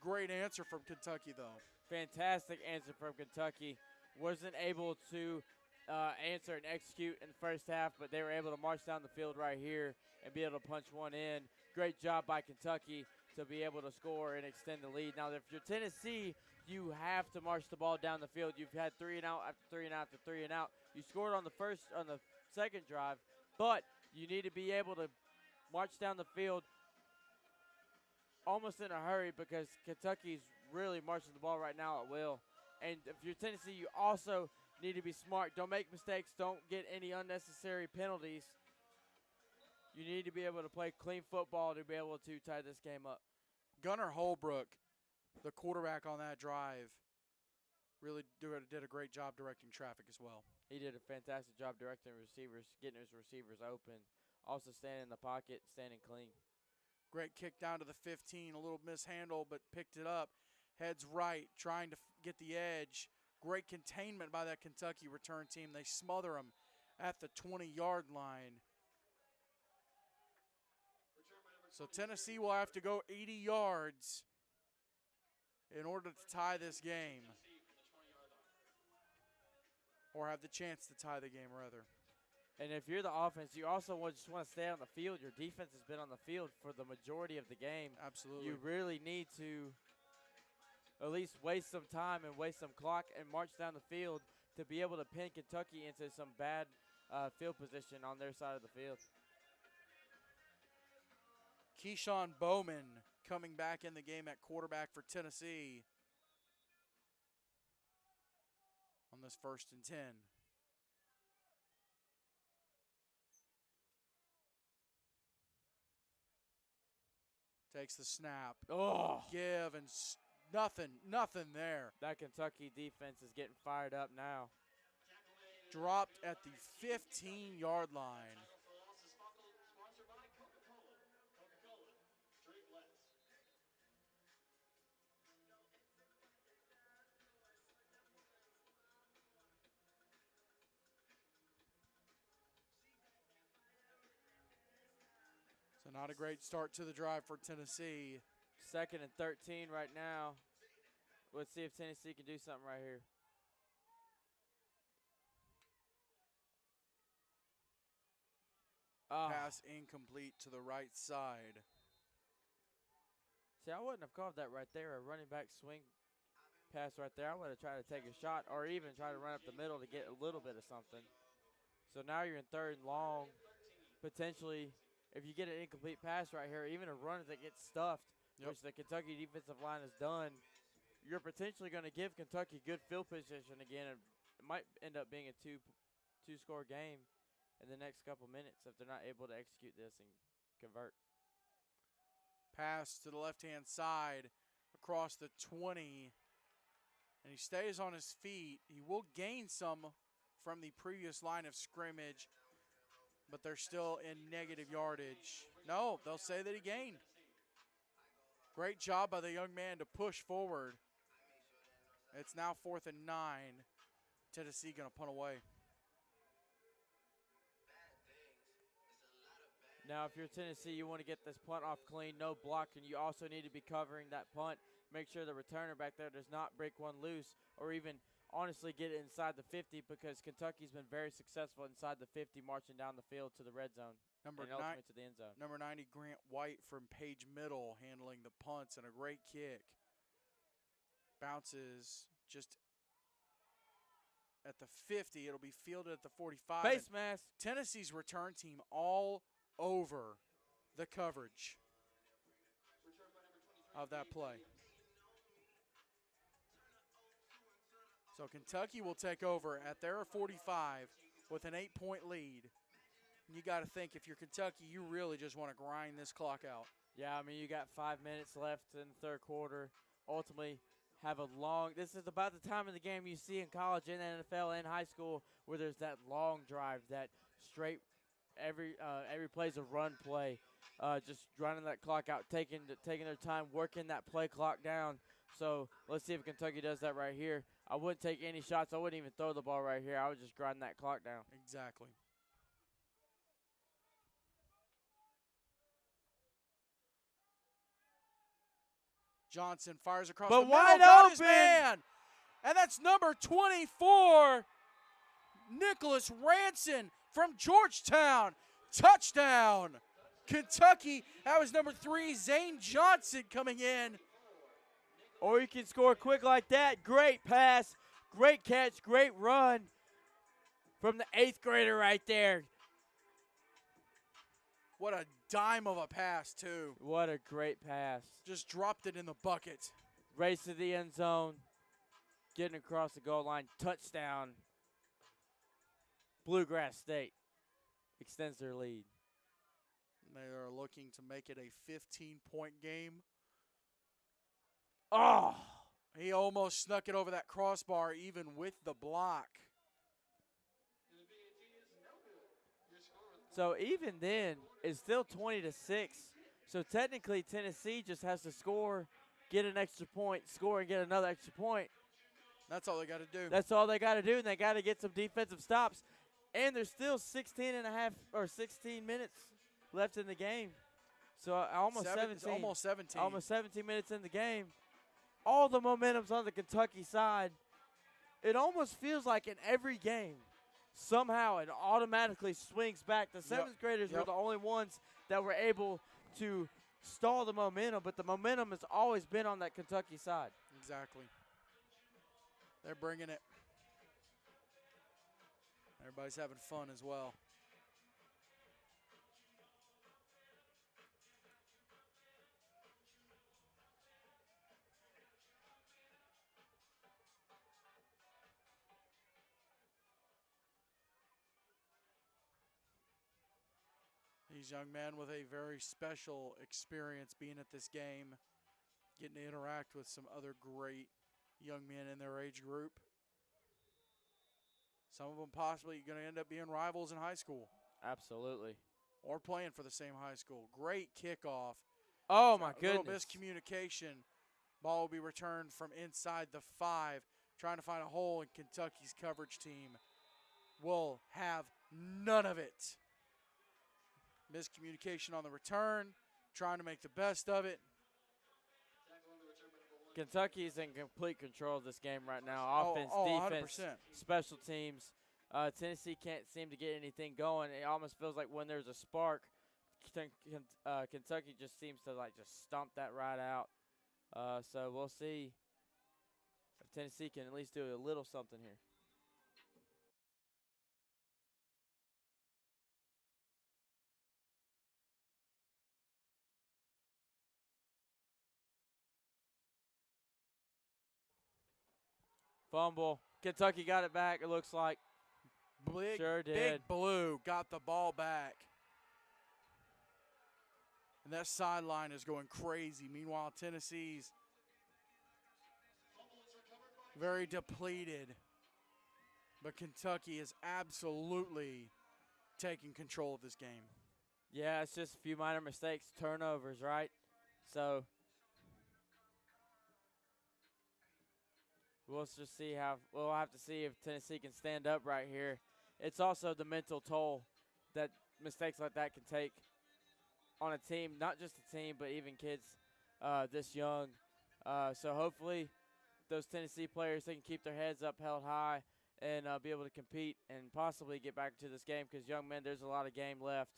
Great answer from Kentucky, though. Fantastic answer from Kentucky. Wasn't able to answer and execute in the first half, but they were able to march down the field right here and be able to punch one in. Great job by Kentucky to be able to score and extend the lead. Now, if you're Tennessee, you have to march the ball down the field. You've had 3 and out after 3 and out after 3 and out. You scored on the second drive, but you need to be able to march down the field almost in a hurry because Kentucky's really marching the ball right now at will. And if you're Tennessee, you also need to be smart. Don't make mistakes. Don't get any unnecessary penalties. You need to be able to play clean football to be able to tie this game up. Gunnar Holbrook, the quarterback on that drive, really did a great job directing traffic as well. He did a fantastic job directing receivers, getting his receivers open, also standing in the pocket, standing clean. Great kick down to the 15, a little mishandle, but picked it up. Heads right, trying to get the edge. Great containment by that Kentucky return team. They smother him at the 20-yard line. So Tennessee will have to go 80 yards in order to tie this game. Or have the chance to tie the game, rather. And if you're the offense, you also just want to stay on the field. Your defense has been on the field for the majority of the game. Absolutely. You really need to at least waste some time and waste some clock and march down the field to be able to pin Kentucky into some bad field position on their side of the field. Keyshawn Bowman coming back in the game at quarterback for Tennessee on this 1st and 10. Takes the snap. Oh. Give and nothing there. That Kentucky defense is getting fired up now. Dropped at the 15-yard line. So not a great start to the drive for Tennessee. 2nd and 13 right now. Let's see if Tennessee can do something right here. Pass incomplete to the right side. See, I wouldn't have called that right there, a running back swing pass right there. I would have tried to take a shot or even try to run up the middle to get a little bit of something. So now you're in 3rd and long. Potentially, if you get an incomplete pass right here, even a run that gets stuffed, which the Kentucky defensive line has done, you're potentially going to give Kentucky good field position again. And it might end up being a two-score game in the next couple minutes if they're not able to execute this and convert. Pass to the left-hand side across the 20. And he stays on his feet. He will gain some from the previous line of scrimmage. but they're still in negative yardage. No, they'll say that he gained. Great job by the young man to push forward. It's now 4th and 9. Tennessee going to punt away. Now, if you're Tennessee, you want to get this punt off clean, no blocking. You also need to be covering that punt. Make sure the returner back there does not break one loose or even honestly get it inside the 50, because Kentucky's been very successful inside the 50, marching down the field to the red zone and ultimately to the end zone. Number 90, Grant White from Page Middle, handling the punts and a great kick. Bounces just at the 50. It'll be fielded at the 45. Face mask. Tennessee's return team all over the coverage of that play. So Kentucky will take over at their 45 with an 8-point lead. You got to think, if you're Kentucky, you really just want to grind this clock out. Yeah, I mean, you got 5 minutes left in the third quarter. Ultimately, have a long – this is about the time of the game you see in college, in NFL, and high school, where there's that long drive, that straight every play's a run play, just running that clock out, taking their time, working that play clock down. So let's see if Kentucky does that right here. I wouldn't take any shots. I wouldn't even throw the ball right here. I would just grind that clock down. Exactly. Johnson fires across the middle. Wide Got his open. man. And that's number 24, Nicholas Ranson from Georgetown. Touchdown, Kentucky. That was number 3, Zane Johnson, coming in. Or you can score quick like that. Great pass, great catch, great run from the 8th grader right there. What a dime of a pass, too. What a great pass. Just dropped it in the bucket. Race to the end zone, getting across the goal line. Touchdown. Bluegrass State extends their lead. They are looking to make it a 15-point game. Oh! He almost snuck it over that crossbar even with the block. So even then, it's still 20-6. So technically, Tennessee just has to score, get an extra point, score and get another extra point. That's all they got to do. That's all they got to do, and they got to get some defensive stops. And there's still 16 minutes left in the game. So almost 17. Almost 17. Almost 17 minutes in the game. All the momentum's on the Kentucky side. It almost feels like in every game, somehow it automatically swings back. The 7th graders were the only ones that were able to stall the momentum, but the momentum has always been on that Kentucky side. Exactly. They're bringing it. Everybody's having fun as well. These young men with a very special experience being at this game, getting to interact with some other great young men in their age group. Some of them possibly going to end up being rivals in high school. Absolutely. Or playing for the same high school. Great kickoff. Oh, my goodness. A little miscommunication. Ball will be returned from inside the 5. Trying to find a hole in Kentucky's coverage team. Will have none of it. Miscommunication on the return. Trying to make the best of it. Kentucky is in complete control of this game right now. Offense, defense, 100%. special teams. Tennessee can't seem to get anything going. It almost feels like when there's a spark, Kentucky just seems to just stomp that right out. So we'll see if Tennessee can at least do a little something here. Fumble. Kentucky got it back, it looks like. Sure did. Big Blue got the ball back. And that sideline is going crazy. Meanwhile, Tennessee's very depleted. But Kentucky is absolutely taking control of this game. Yeah, it's just a few minor mistakes, turnovers, right? So we'll just see how we'll have to see if Tennessee can stand up right here. It's also the mental toll that mistakes like that can take on a team, not just a team, but even kids this young. So hopefully those Tennessee players, they can keep their heads up held high and be able to compete and possibly get back to this game because, young men, there's a lot of game left.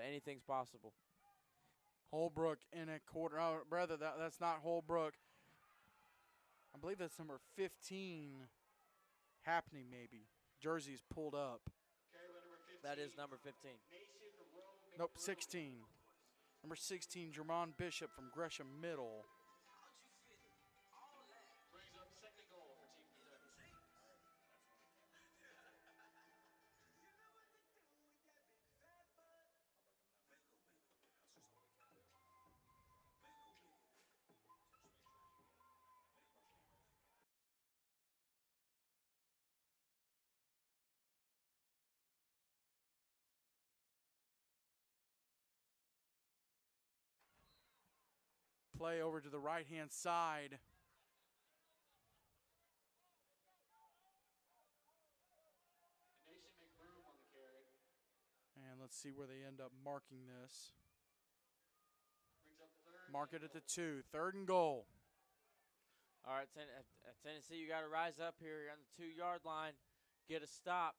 Anything's possible. Holbrook in a quarter. Oh, brother, that's not Holbrook. I believe that's number 15 happening maybe. Jersey is pulled up. That is number 15. Nope, 16. Number 16, Jermon Bishop from Gresham Middle. Play over to the right-hand side. And let's see where they end up marking this. Mark it at the 2. 3rd and goal. All right, Tennessee, you got to rise up here. You're on the 2-yard line. Get a stop.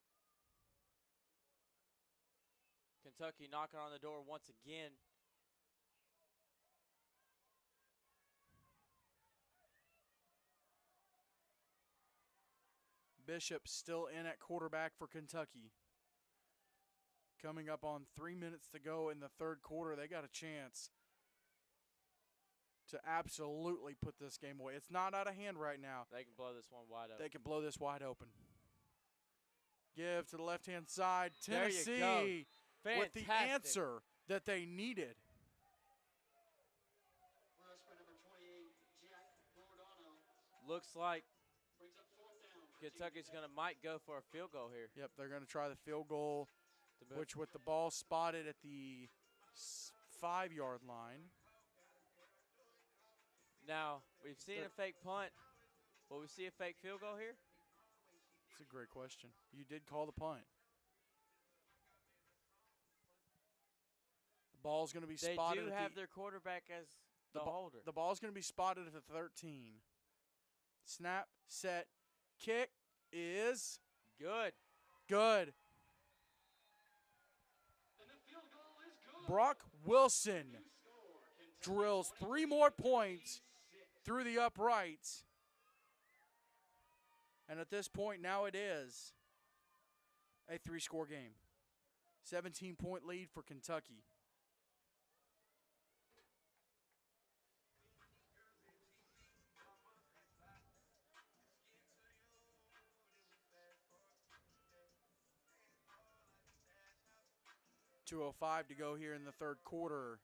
Kentucky knocking on the door once again. Bishop still in at quarterback for Kentucky. Coming up on 3 minutes to go in the 3rd quarter, they got a chance to absolutely put this game away. It's not out of hand right now. They can blow this one wide open. They can blow this wide open. Give to the left-hand side. There you go. Tennessee with the answer that they needed. Looks like Kentucky's might go for a field goal here. Yep, they're going to try the field goal, which with the ball spotted at the 5-yard line. Now, we've seen a fake punt. Will we see a fake field goal here? That's a great question. You did call the punt. The ball's going to be spotted. They do have their quarterback as the holder. The ball's going to be spotted at the 13. Snap, set, kick is good. Good. Brock Wilson drills 3 more points through the uprights. And at this point, now it is a 3-score game. 17-point lead for Kentucky. .205 to go here in the 3rd quarter.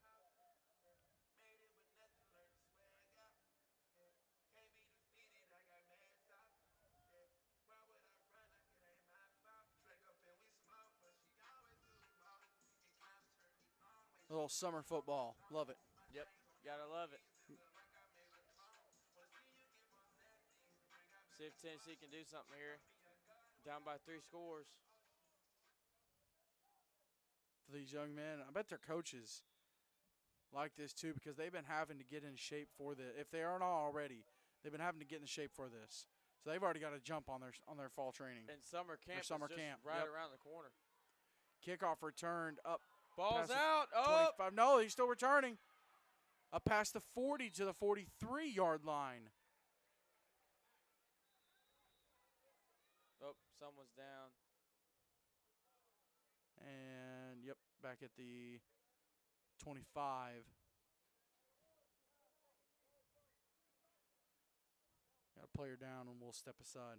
A little summer football. Love it. Yep, gotta love it. See if Tennessee can do something here. Down by 3 scores. For these young men, I bet their coaches like this too because they've been having to get in shape for this. If they aren't already, they've been having to get in shape for this. So they've already got to jump on their fall training. And summer camp is right around the corner. Kickoff returned up. Ball's out. Oh. 25. No, he's still returning. Up past the 40 to the 43-yard line. Oh, someone's down. And, yep, back at the 25. Got a player down, and we'll step aside.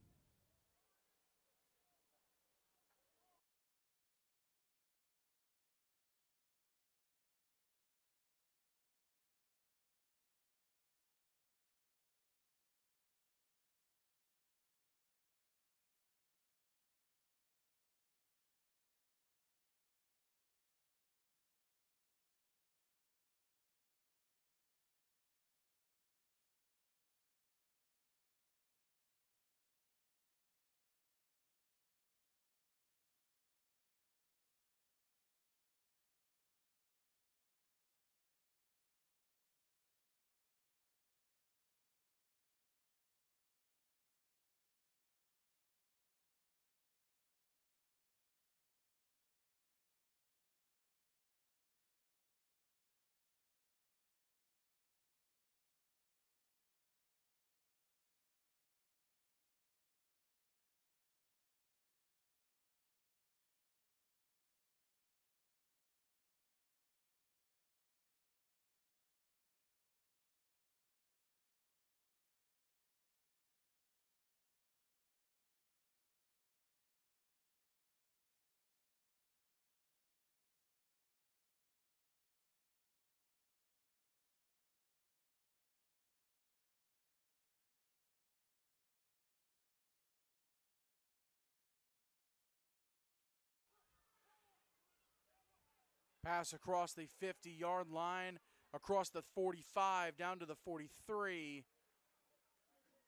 Pass across the 50-yard line, across the 45, down to the 43.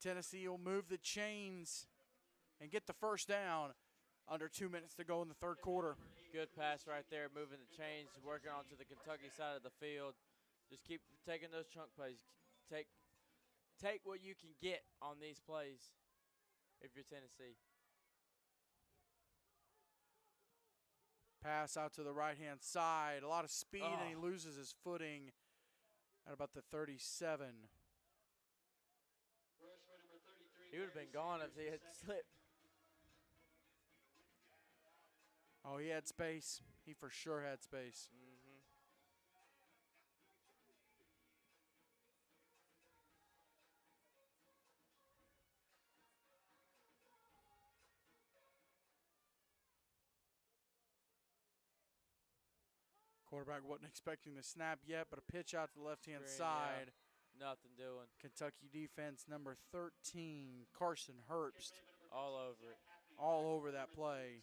Tennessee will move the chains and get the first down. Under 2 minutes to go in the third quarter. Good pass right there, moving the chains, working onto the Kentucky side of the field. Just keep taking those chunk plays. Take what you can get on these plays if you're Tennessee. Pass out to the right-hand side. A lot of speed, and he loses his footing at about the 37. He would have been gone if he had slipped. Oh, he had space. He for sure had space. Quarterback wasn't expecting the snap yet, but a pitch out to the left-hand side. Yeah. Nothing doing. Kentucky defense, number 13, Carson Herbst. All over it. All over that play.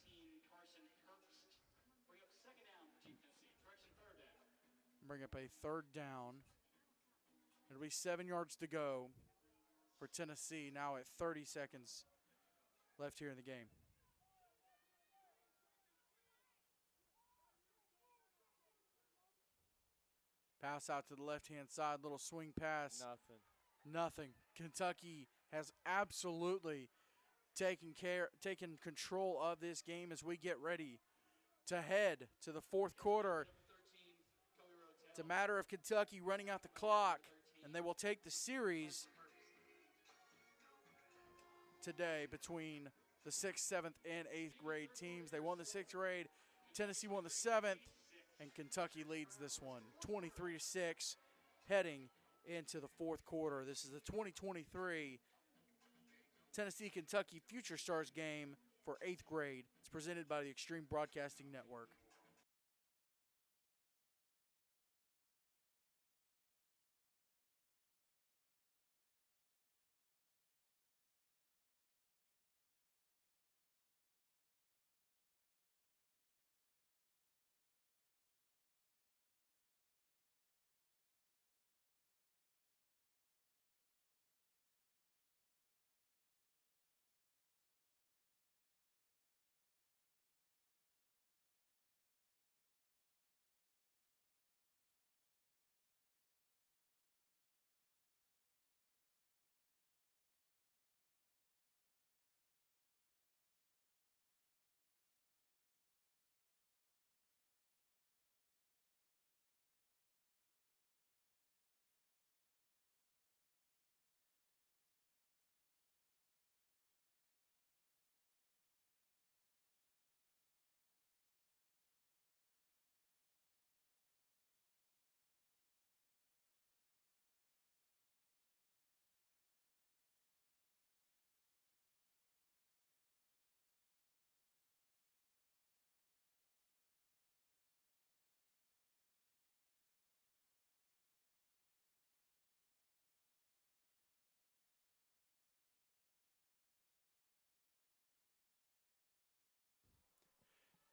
Bring up a third down. It'll be 7 yards to go for Tennessee now at 30 seconds left here in the game. Pass out to the left-hand side, little swing pass. Nothing. Kentucky has absolutely taken control of this game as we get ready to head to the fourth quarter. It's a matter of Kentucky running out the clock, and they will take the series today between the 6th, 7th, and 8th grade teams. They won the 6th grade. Tennessee won the 7th. And Kentucky leads this one, 23-6, heading into the fourth quarter. This is the 2023 Tennessee-Kentucky Future Stars game for 8th grade. It's presented by the Extreme Broadcasting Network.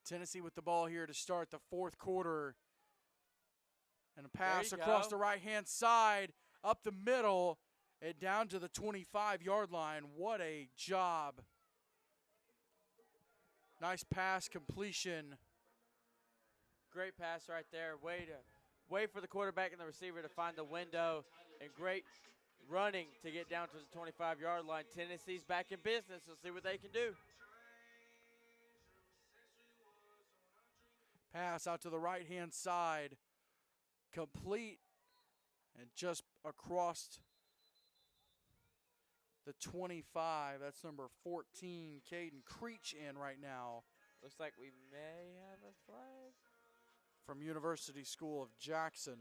Tennessee with the ball here to start the fourth quarter. And a pass across the right-hand side, up the middle, and down to the 25-yard line. What a job. Nice pass completion. Great pass right there. Wait for the quarterback and the receiver to find the window, and great running to get down to the 25-yard line. Tennessee's back in business. Let's see what they can do. Pass out to the right-hand side. Complete and just across the 25. That's number 14, Caden Creech in right now. Looks like we may have a flag. From University School of Jackson.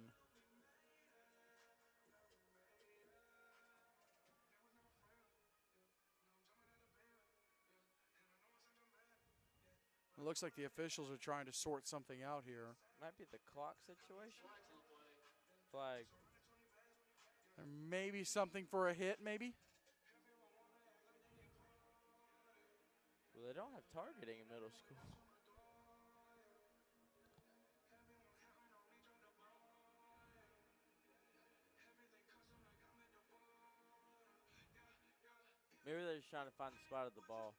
It looks like the officials are trying to sort something out here. Might be the clock situation. Flag. There may be something for a hit, maybe. Well, they don't have targeting in middle school. just trying to find the spot of the ball.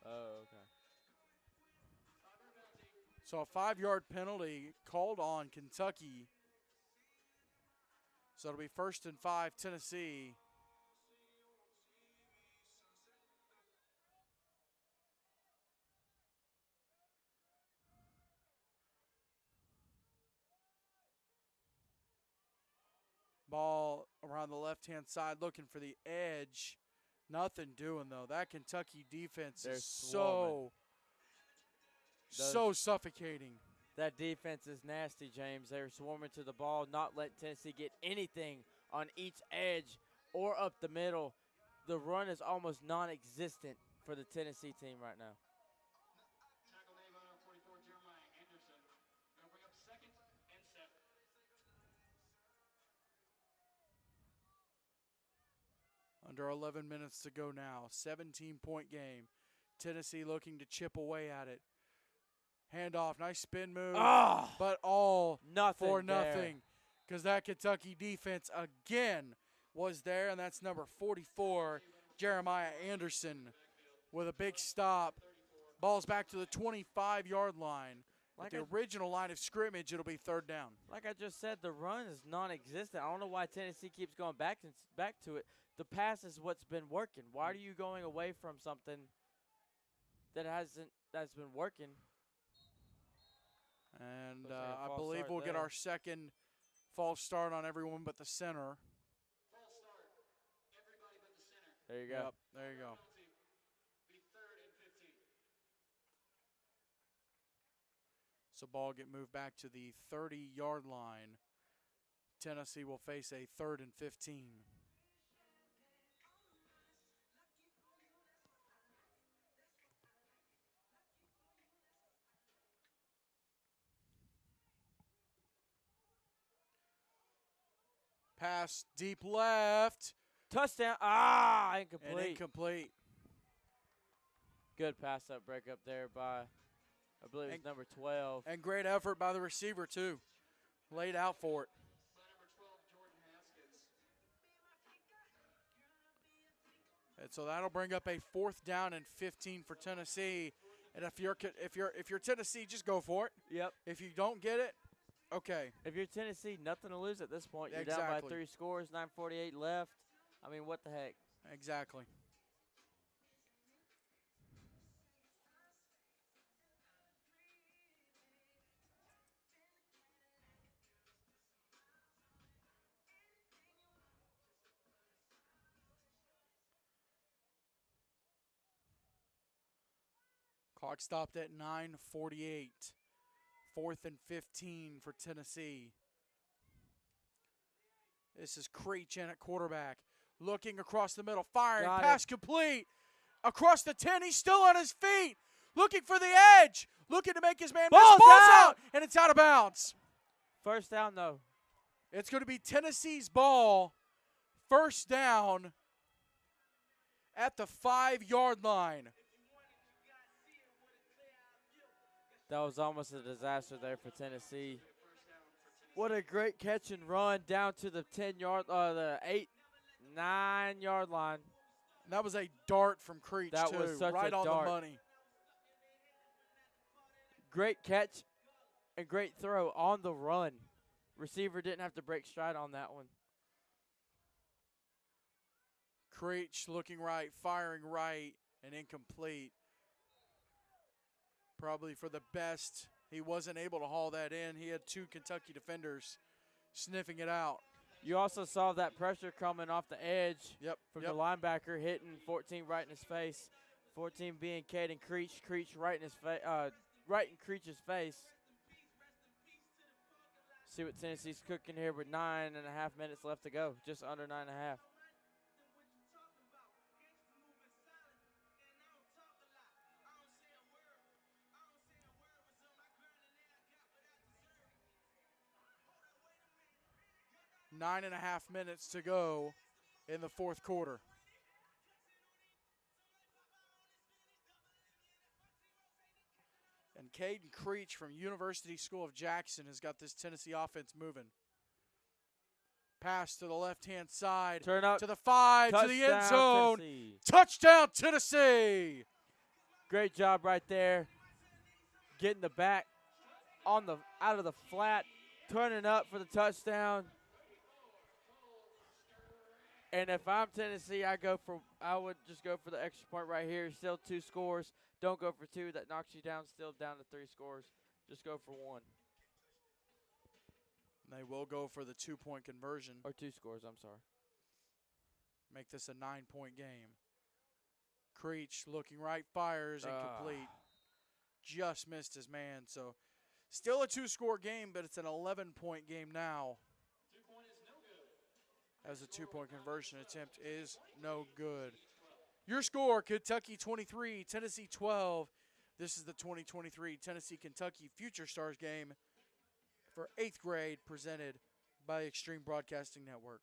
Oh, okay. So a 5-yard penalty called on Kentucky. So it'll be 1st and 5, Tennessee. Ball around the left-hand side looking for the edge. Nothing doing, though. That Kentucky defense is so suffocating. That defense is nasty, James. They're swarming to the ball, not letting Tennessee get anything on each edge or up the middle. The run is almost non-existent for the Tennessee team right now. Under 11 minutes to go now. 17-point game. Tennessee looking to chip away at it. Handoff, nice spin move, but all for nothing because that Kentucky defense again was there, and that's number 44, Jeremiah Anderson, with a big stop. Ball's back to the 25-yard line. At the original line of scrimmage, it'll be 3rd down. Like I just said, the run is non-existent. I don't know why Tennessee keeps going back to it. The pass is what's been working. Why are you going away from something that's been working? And I believe we'll get our second false start on everyone but the center. There you go. Yep, there you go. So ball get moved back to the 30-yard line. Tennessee will face a 3rd and 15. Pass deep left. Touchdown. Incomplete. And incomplete. Good pass up break up there by, I believe it's number 12. And great effort by the receiver, too. Laid out for it. And so that'll bring up a 4th down and 15 for Tennessee. And if you're Tennessee, just go for it. Yep. If you don't get it, okay. If you're Tennessee, nothing to lose at this point. You're down by 3 scores, 9:48 left. I mean, what the heck? Exactly. Clock stopped at 9:48. 4th and 15 for Tennessee. This is Creech in at quarterback. Looking across the middle, firing, pass complete. Across the 10, he's still on his feet. Looking for the edge. Looking to make his man miss. Ball's out, and it's out of bounds. 1st down, though. It's going to be Tennessee's ball. 1st down at the 5-yard line. That was almost a disaster there for Tennessee. What a great catch and run down to the 9-yard line. And that was a dart from Creech, that too, was such right a on dart. the money. Great catch and great throw on the run. Receiver didn't have to break stride on that one. Creech looking right, firing right, and incomplete. Probably for the best. He wasn't able to haul that in. He had 2 Kentucky defenders sniffing it out. You also saw that pressure coming off the edge from the linebacker hitting 14 right in his face. 14 being Caden Creech. Creech right in his right in Creech's face. See what Tennessee's cooking here with 9.5 minutes left to go. Just under 9.5. Nine and a half minutes to go in the 4th quarter. And Caden Creech from University School of Jackson has got this Tennessee offense moving. Pass to the left-hand side. Turn up. To the 5, to the end Touchdown, zone. Tennessee. Touchdown, Tennessee. Great job right there. Getting the back out of the flat, turning up for the touchdown. And if I'm Tennessee, I would just go for the extra point right here. Still 2 scores. Don't go for 2. That knocks you down. Still down to 3 scores. Just go for 1. They will go for the 2-point conversion. Or 2 scores, I'm sorry. Make this a 9-point game. Creech looking right, fires, incomplete. Just missed his man. So still a 2-score game, but it's an 11-point game now. As a 2-point conversion attempt is no good. Your score, Kentucky 23, Tennessee 12. This is the 2023 Tennessee-Kentucky Future Stars game for 8th grade, presented by Extreme Broadcasting Network.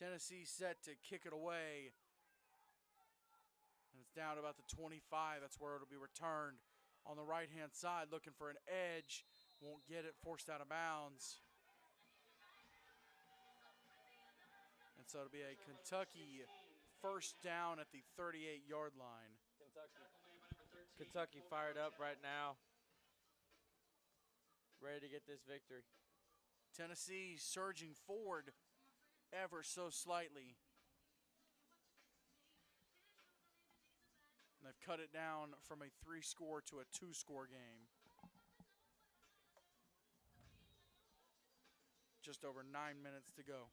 Tennessee set to kick it away. And it's down to about the 25. That's where it'll be returned. On the right-hand side, looking for an edge. Won't get it, forced out of bounds. And so it'll be a Kentucky first down at the 38-yard line. Kentucky fired up right now. Ready to get this victory. Tennessee surging forward ever so slightly. And they've cut it down from a 3-score to a 2-score game. Just over 9 minutes to go.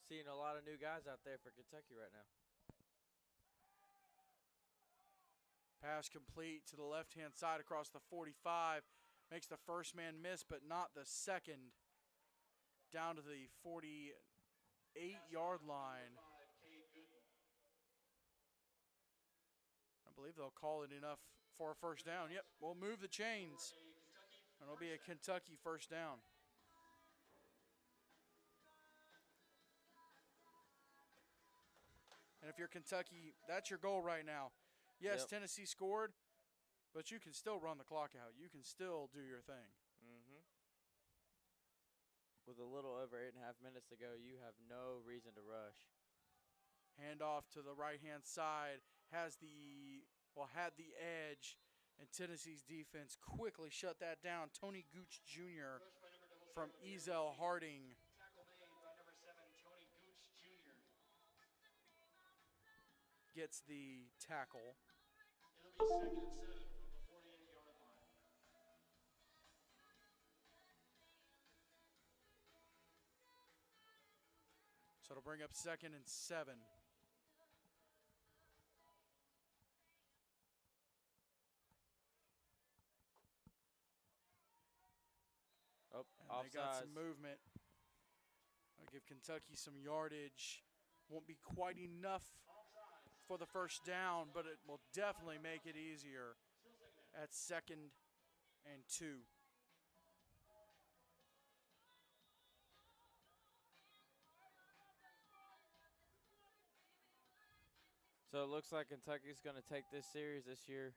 Seeing a lot of new guys out there for Kentucky right now. Pass complete to the left-hand side across the 45. Makes the first man miss, but not the second. Down to the 48-yard line. I believe they'll call it enough for a first down. Yep, we'll move the chains. And it'll be a Kentucky first down. And if you're Kentucky, that's your goal right now. Yes, Yep. Tennessee scored, but you can still run the clock out. You can still do your thing. Mm-hmm. With a little over 8.5 minutes to go, you have no reason to rush. Handoff to the right-hand side. Had the edge, and Tennessee's defense quickly shut that down. Tony Gooch Jr. from Ezel Harding. Gets the tackle. It'll be 2nd and 7 from the 48-yard line. So it'll bring up 2nd and 7. Oh, and they got some movement. I'll give Kentucky some yardage. Won't be quite enough for the first down, but it will definitely make it easier at 2nd and 2. So it looks like Kentucky's going to take this series this year.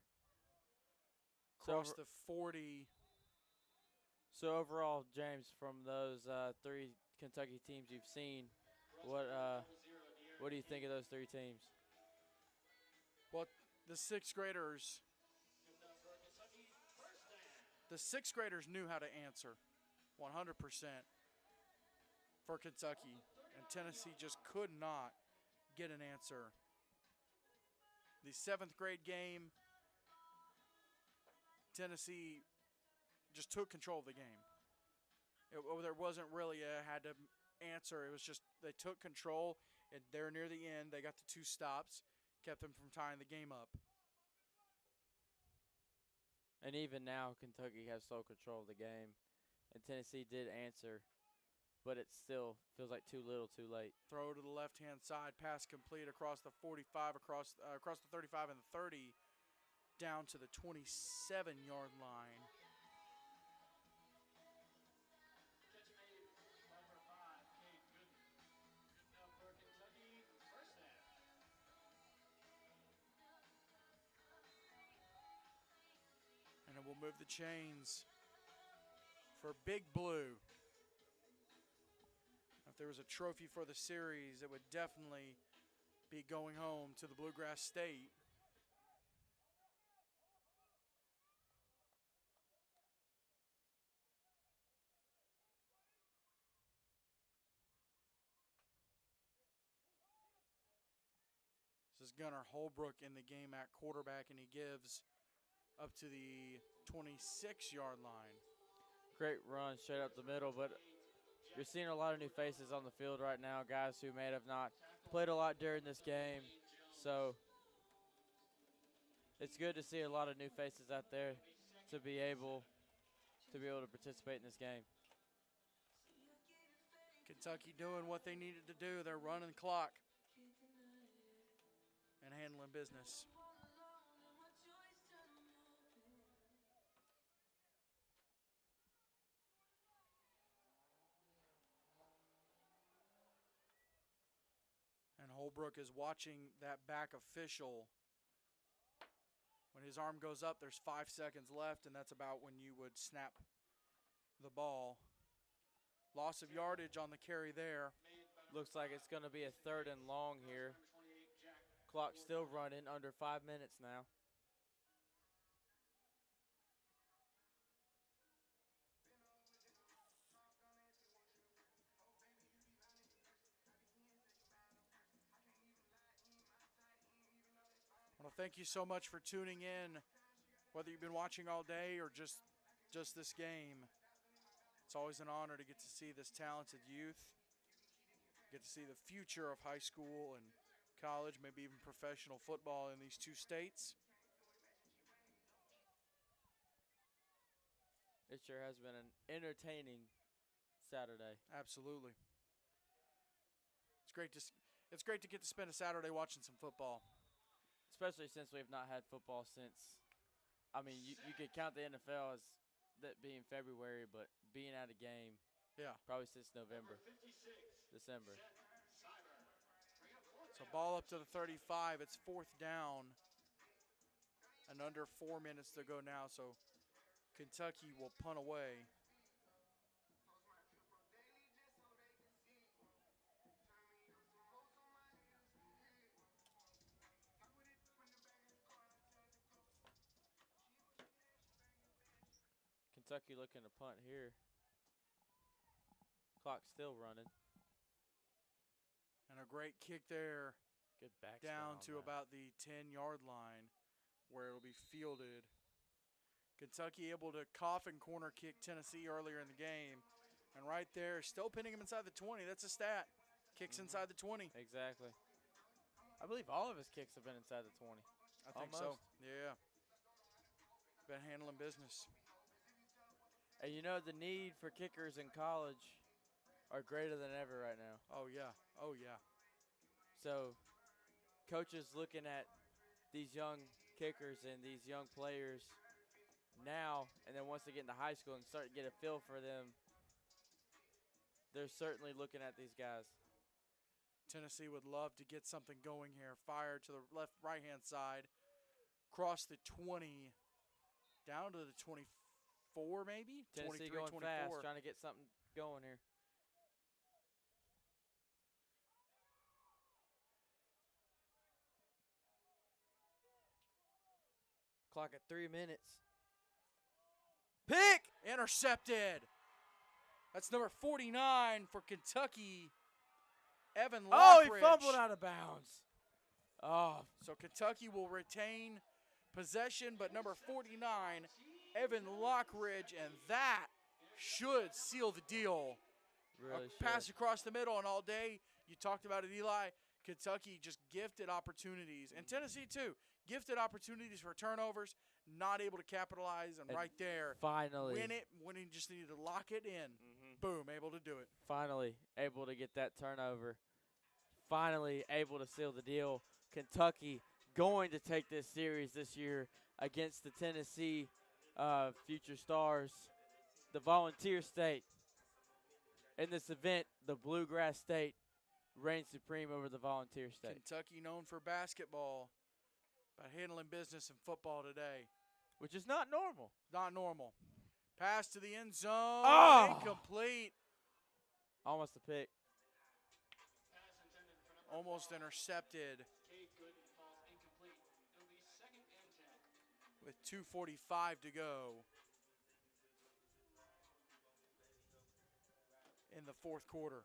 Across the 40. So overall, James, from those 3 Kentucky teams you've seen, what do you think of those 3 teams? Well, the 6th graders knew how to answer 100% for Kentucky, and Tennessee just could not get an answer. The 7th grade game, Tennessee just took control of the game. There wasn't really had to answer. It was just they took control, and there near the end, they got the 2 stops, kept them from tying the game up. And even now, Kentucky has sole control of the game, and Tennessee did answer, but it still feels like too little, too late. Throw to the left-hand side, pass complete across the 45, across the 35 and the 30, down to the 27-yard line. And it will move the chains for Big Blue. If there was a trophy for the series, it would definitely be going home to the Bluegrass State. This is Gunnar Holbrook in the game at quarterback, and he gives up to the 26-yard line. Great run straight up the middle, but you're seeing a lot of new faces on the field right now, guys who may have not played a lot during this game. So it's good to see a lot of new faces out there to be able to participate in this game. Kentucky doing what they needed to do. They're running clock and handling business. And Holbrook is watching that back official. When his arm goes up, there's 5 seconds left, and that's about when you would snap the ball. Loss of yardage on the carry there. Looks like it's going to be a 3rd and long here. Clock still running, under 5 minutes now. I want to thank you so much for tuning in, whether you've been watching all day or just this game. It's always an honor to get to see this talented youth, get to see the future of high school and college, maybe even professional football in these 2 states. It sure has been an entertaining Saturday. Absolutely. It's great to get to spend a Saturday watching some football. Especially since we've not had football since, I mean, you could count the NFL as that being February, but being at a game, yeah, probably since November, December. So ball up to the 35. It's 4th down and under 4 minutes to go now. So Kentucky will punt away. Kentucky looking to punt here. Clock still running. And a great kick there. Good back down to about the 10-yard line where it'll be fielded. Kentucky able to cough and corner kick Tennessee earlier in the game. And right there, still pinning him inside the 20. That's a stat. Kicks inside the 20. Exactly. I believe all of his kicks have been inside the 20. I think so. Yeah. Been handling business. And you know the need for kickers in college are greater than ever right now. Oh, yeah. Oh, yeah. So coaches looking at these young kickers and these young players now, and then once they get into high school and start to get a feel for them, they're certainly looking at these guys. Tennessee would love to get something going here. Fire to the right-hand side. Cross the 20. Down to the 24, maybe? Tennessee 23, going 24. fast, trying to get something going here. Clock at 3 minutes. Pick! Intercepted. That's number 49 for Kentucky, Evan Lockridge. Oh, he fumbled out of bounds. Oh. So Kentucky will retain possession, but number 49, Evan Lockridge, and that should seal the deal. Really A pass across the middle, and all day you talked about it, Eli. Kentucky just gifted opportunities, and Tennessee too. Gifted opportunities for turnovers, not able to capitalize, and right there, finally win it when he just needed to lock it in. Boom, able to do it. Finally able to get that turnover. Finally able to seal the deal. Kentucky going to take this series this year against the Tennessee Future Stars, the Volunteer State. In this event, the Bluegrass State reigns supreme over the Volunteer State. Kentucky known for basketball, but handling business in football today. Which is not normal. Not normal. Pass to the end zone. Oh! Incomplete. Almost a pick. Almost intercepted. With 2:45 to go in the fourth quarter.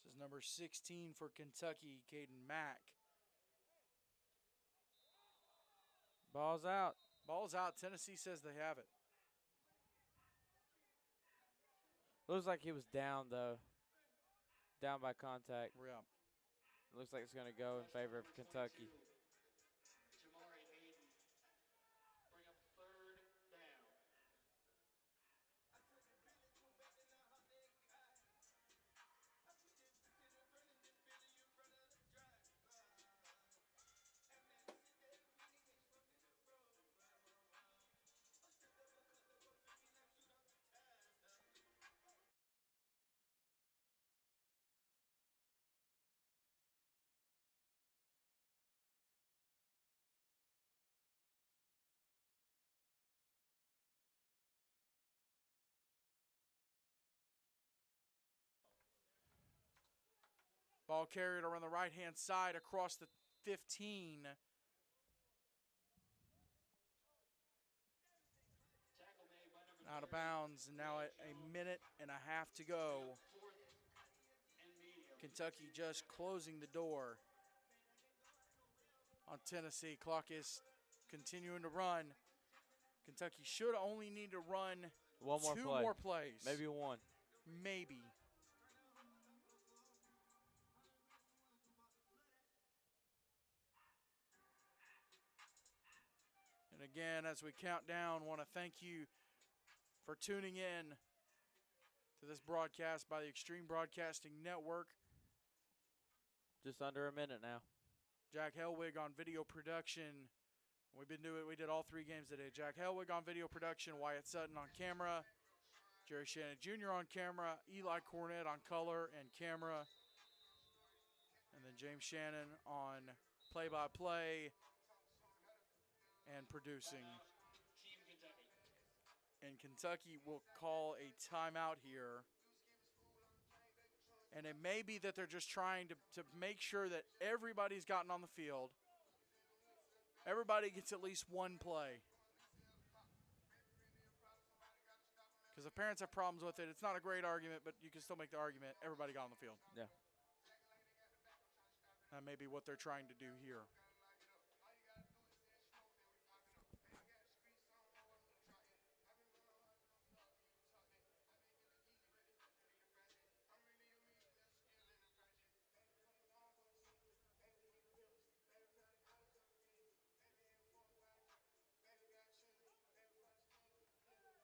This is number 16 for Kentucky, Caden Mack. Ball's out. Ball's out. Tennessee says they have it. Looks like he was down, though. Down by contact. Yeah. Looks like it's going to go in favor of Kentucky. Ball carried around the right-hand side across the 15. Out of bounds, and now a minute and a half to go. Kentucky just closing the door on Tennessee. Clock is continuing to run. Kentucky should only need to run two more plays. Maybe one. Maybe. And again, as we count down, want to thank you for tuning in to this broadcast by the Extreme Broadcasting Network. Just under a minute now. Jack Helwig on video production. We did all 3 games today. Jack Helwig on video production, Wyatt Sutton on camera, Jerry Shannon Jr. on camera, Eli Cornett on color and camera, and then James Shannon on play-by-play and producing. And Kentucky will call a timeout here. And it may be that they're just trying to make sure that everybody's gotten on the field. Everybody gets at least one play. Because the parents have problems with it. It's not a great argument, but you can still make the argument. Everybody got on the field. Yeah. That may be what they're trying to do here.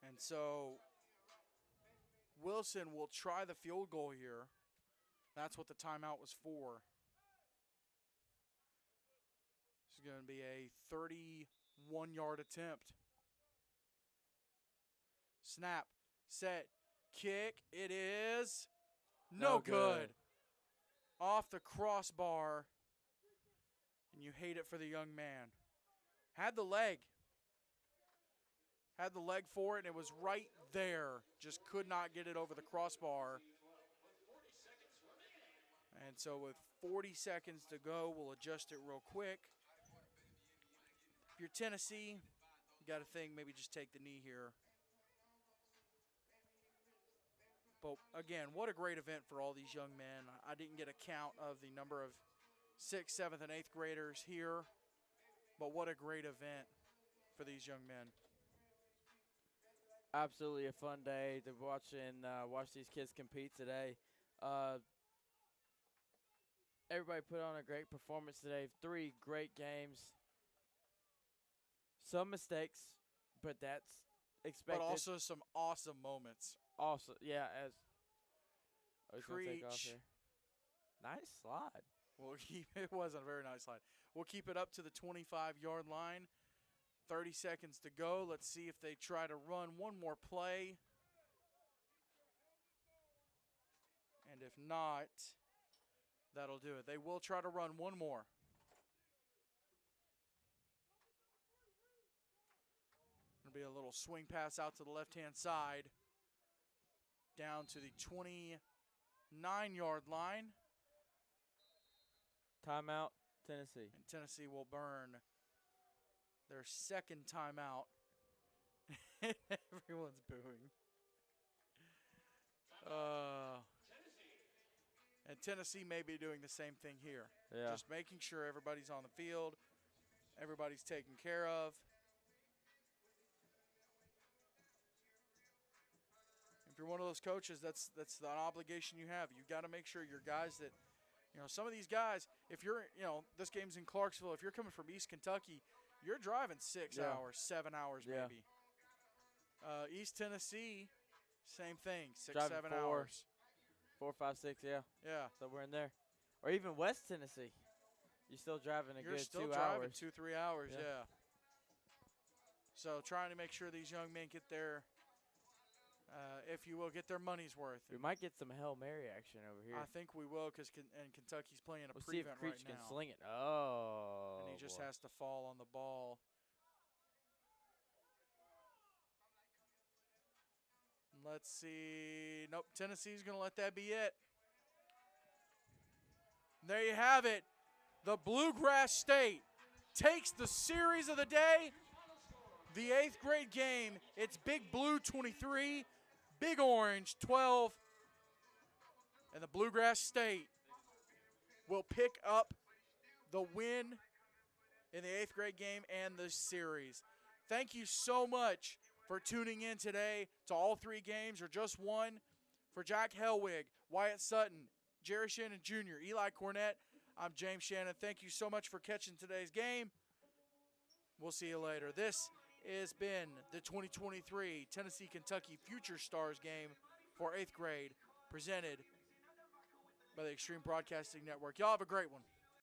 And so Wilson will try the field goal here. That's what the timeout was for. This is going to be a 31-yard attempt. Snap, set, kick. It is no good. Off the crossbar. And you hate it for the young man. Had the leg. Had the leg for it, and it was right there. Just could not get it over the crossbar. And so with 40 seconds to go, we'll adjust it real quick. If you're Tennessee, you got to think maybe just take the knee here. But again, what a great event for all these young men. I didn't get a count of the number of 6th, 7th, and 8th graders here, but what a great event for these young men. Absolutely a fun day to watch these kids compete today. Everybody put on a great performance today. 3 great games. Some mistakes, but that's expected. But also some awesome moments. Also, yeah, as Creech. Take off here. Nice slide. It wasn't a very nice slide. We'll keep it up to the 25-yard line. 30 seconds to go. Let's see if they try to run one more play. And if not, that'll do it. They will try to run one more. It'll be a little swing pass out to the left-hand side. Down to the 29-yard line. Timeout, Tennessee. And Tennessee will burn their second timeout. Everyone's booing. And Tennessee may be doing the same thing here. Yeah. Just making sure everybody's on the field, everybody's taken care of. If you're one of those coaches, that's the obligation you have. You've got to make sure your guys that, some of these guys, if you're, this game's in Clarksville, if you're coming from East Kentucky, you're driving 6 hours, 7 hours maybe. East Tennessee, same thing, 6, driving 7 hours. 4, 5, 6, yeah. Yeah. So we're in there. Or even West Tennessee. You're still driving a You're good 2 still hours. driving 2, 3 hours, Yeah. yeah. So trying to make sure these young men get their, if you will, get their money's worth. We might get some Hail Mary action over here. I think we will because Kentucky's playing a We'll see if prevent Creech right can now. sling it. Oh, And he just boy. has to fall on the ball. Let's see. Nope, Tennessee's going to let that be it. There you have it. The Bluegrass State takes the series of the day. The 8th grade game. It's Big Blue 23, Big Orange 12. And the Bluegrass State will pick up the win in the 8th grade game and the series. Thank you so much for tuning in today to all 3 games or just one. For Jack Helwig, Wyatt Sutton, Jerry Shannon Jr., Eli Cornett, I'm James Shannon. Thank you so much for catching today's game. We'll see you later. This has been the 2023 Tennessee-Kentucky Future Stars game for 8th grade, presented by the Extreme Broadcasting Network. Y'all have a great one.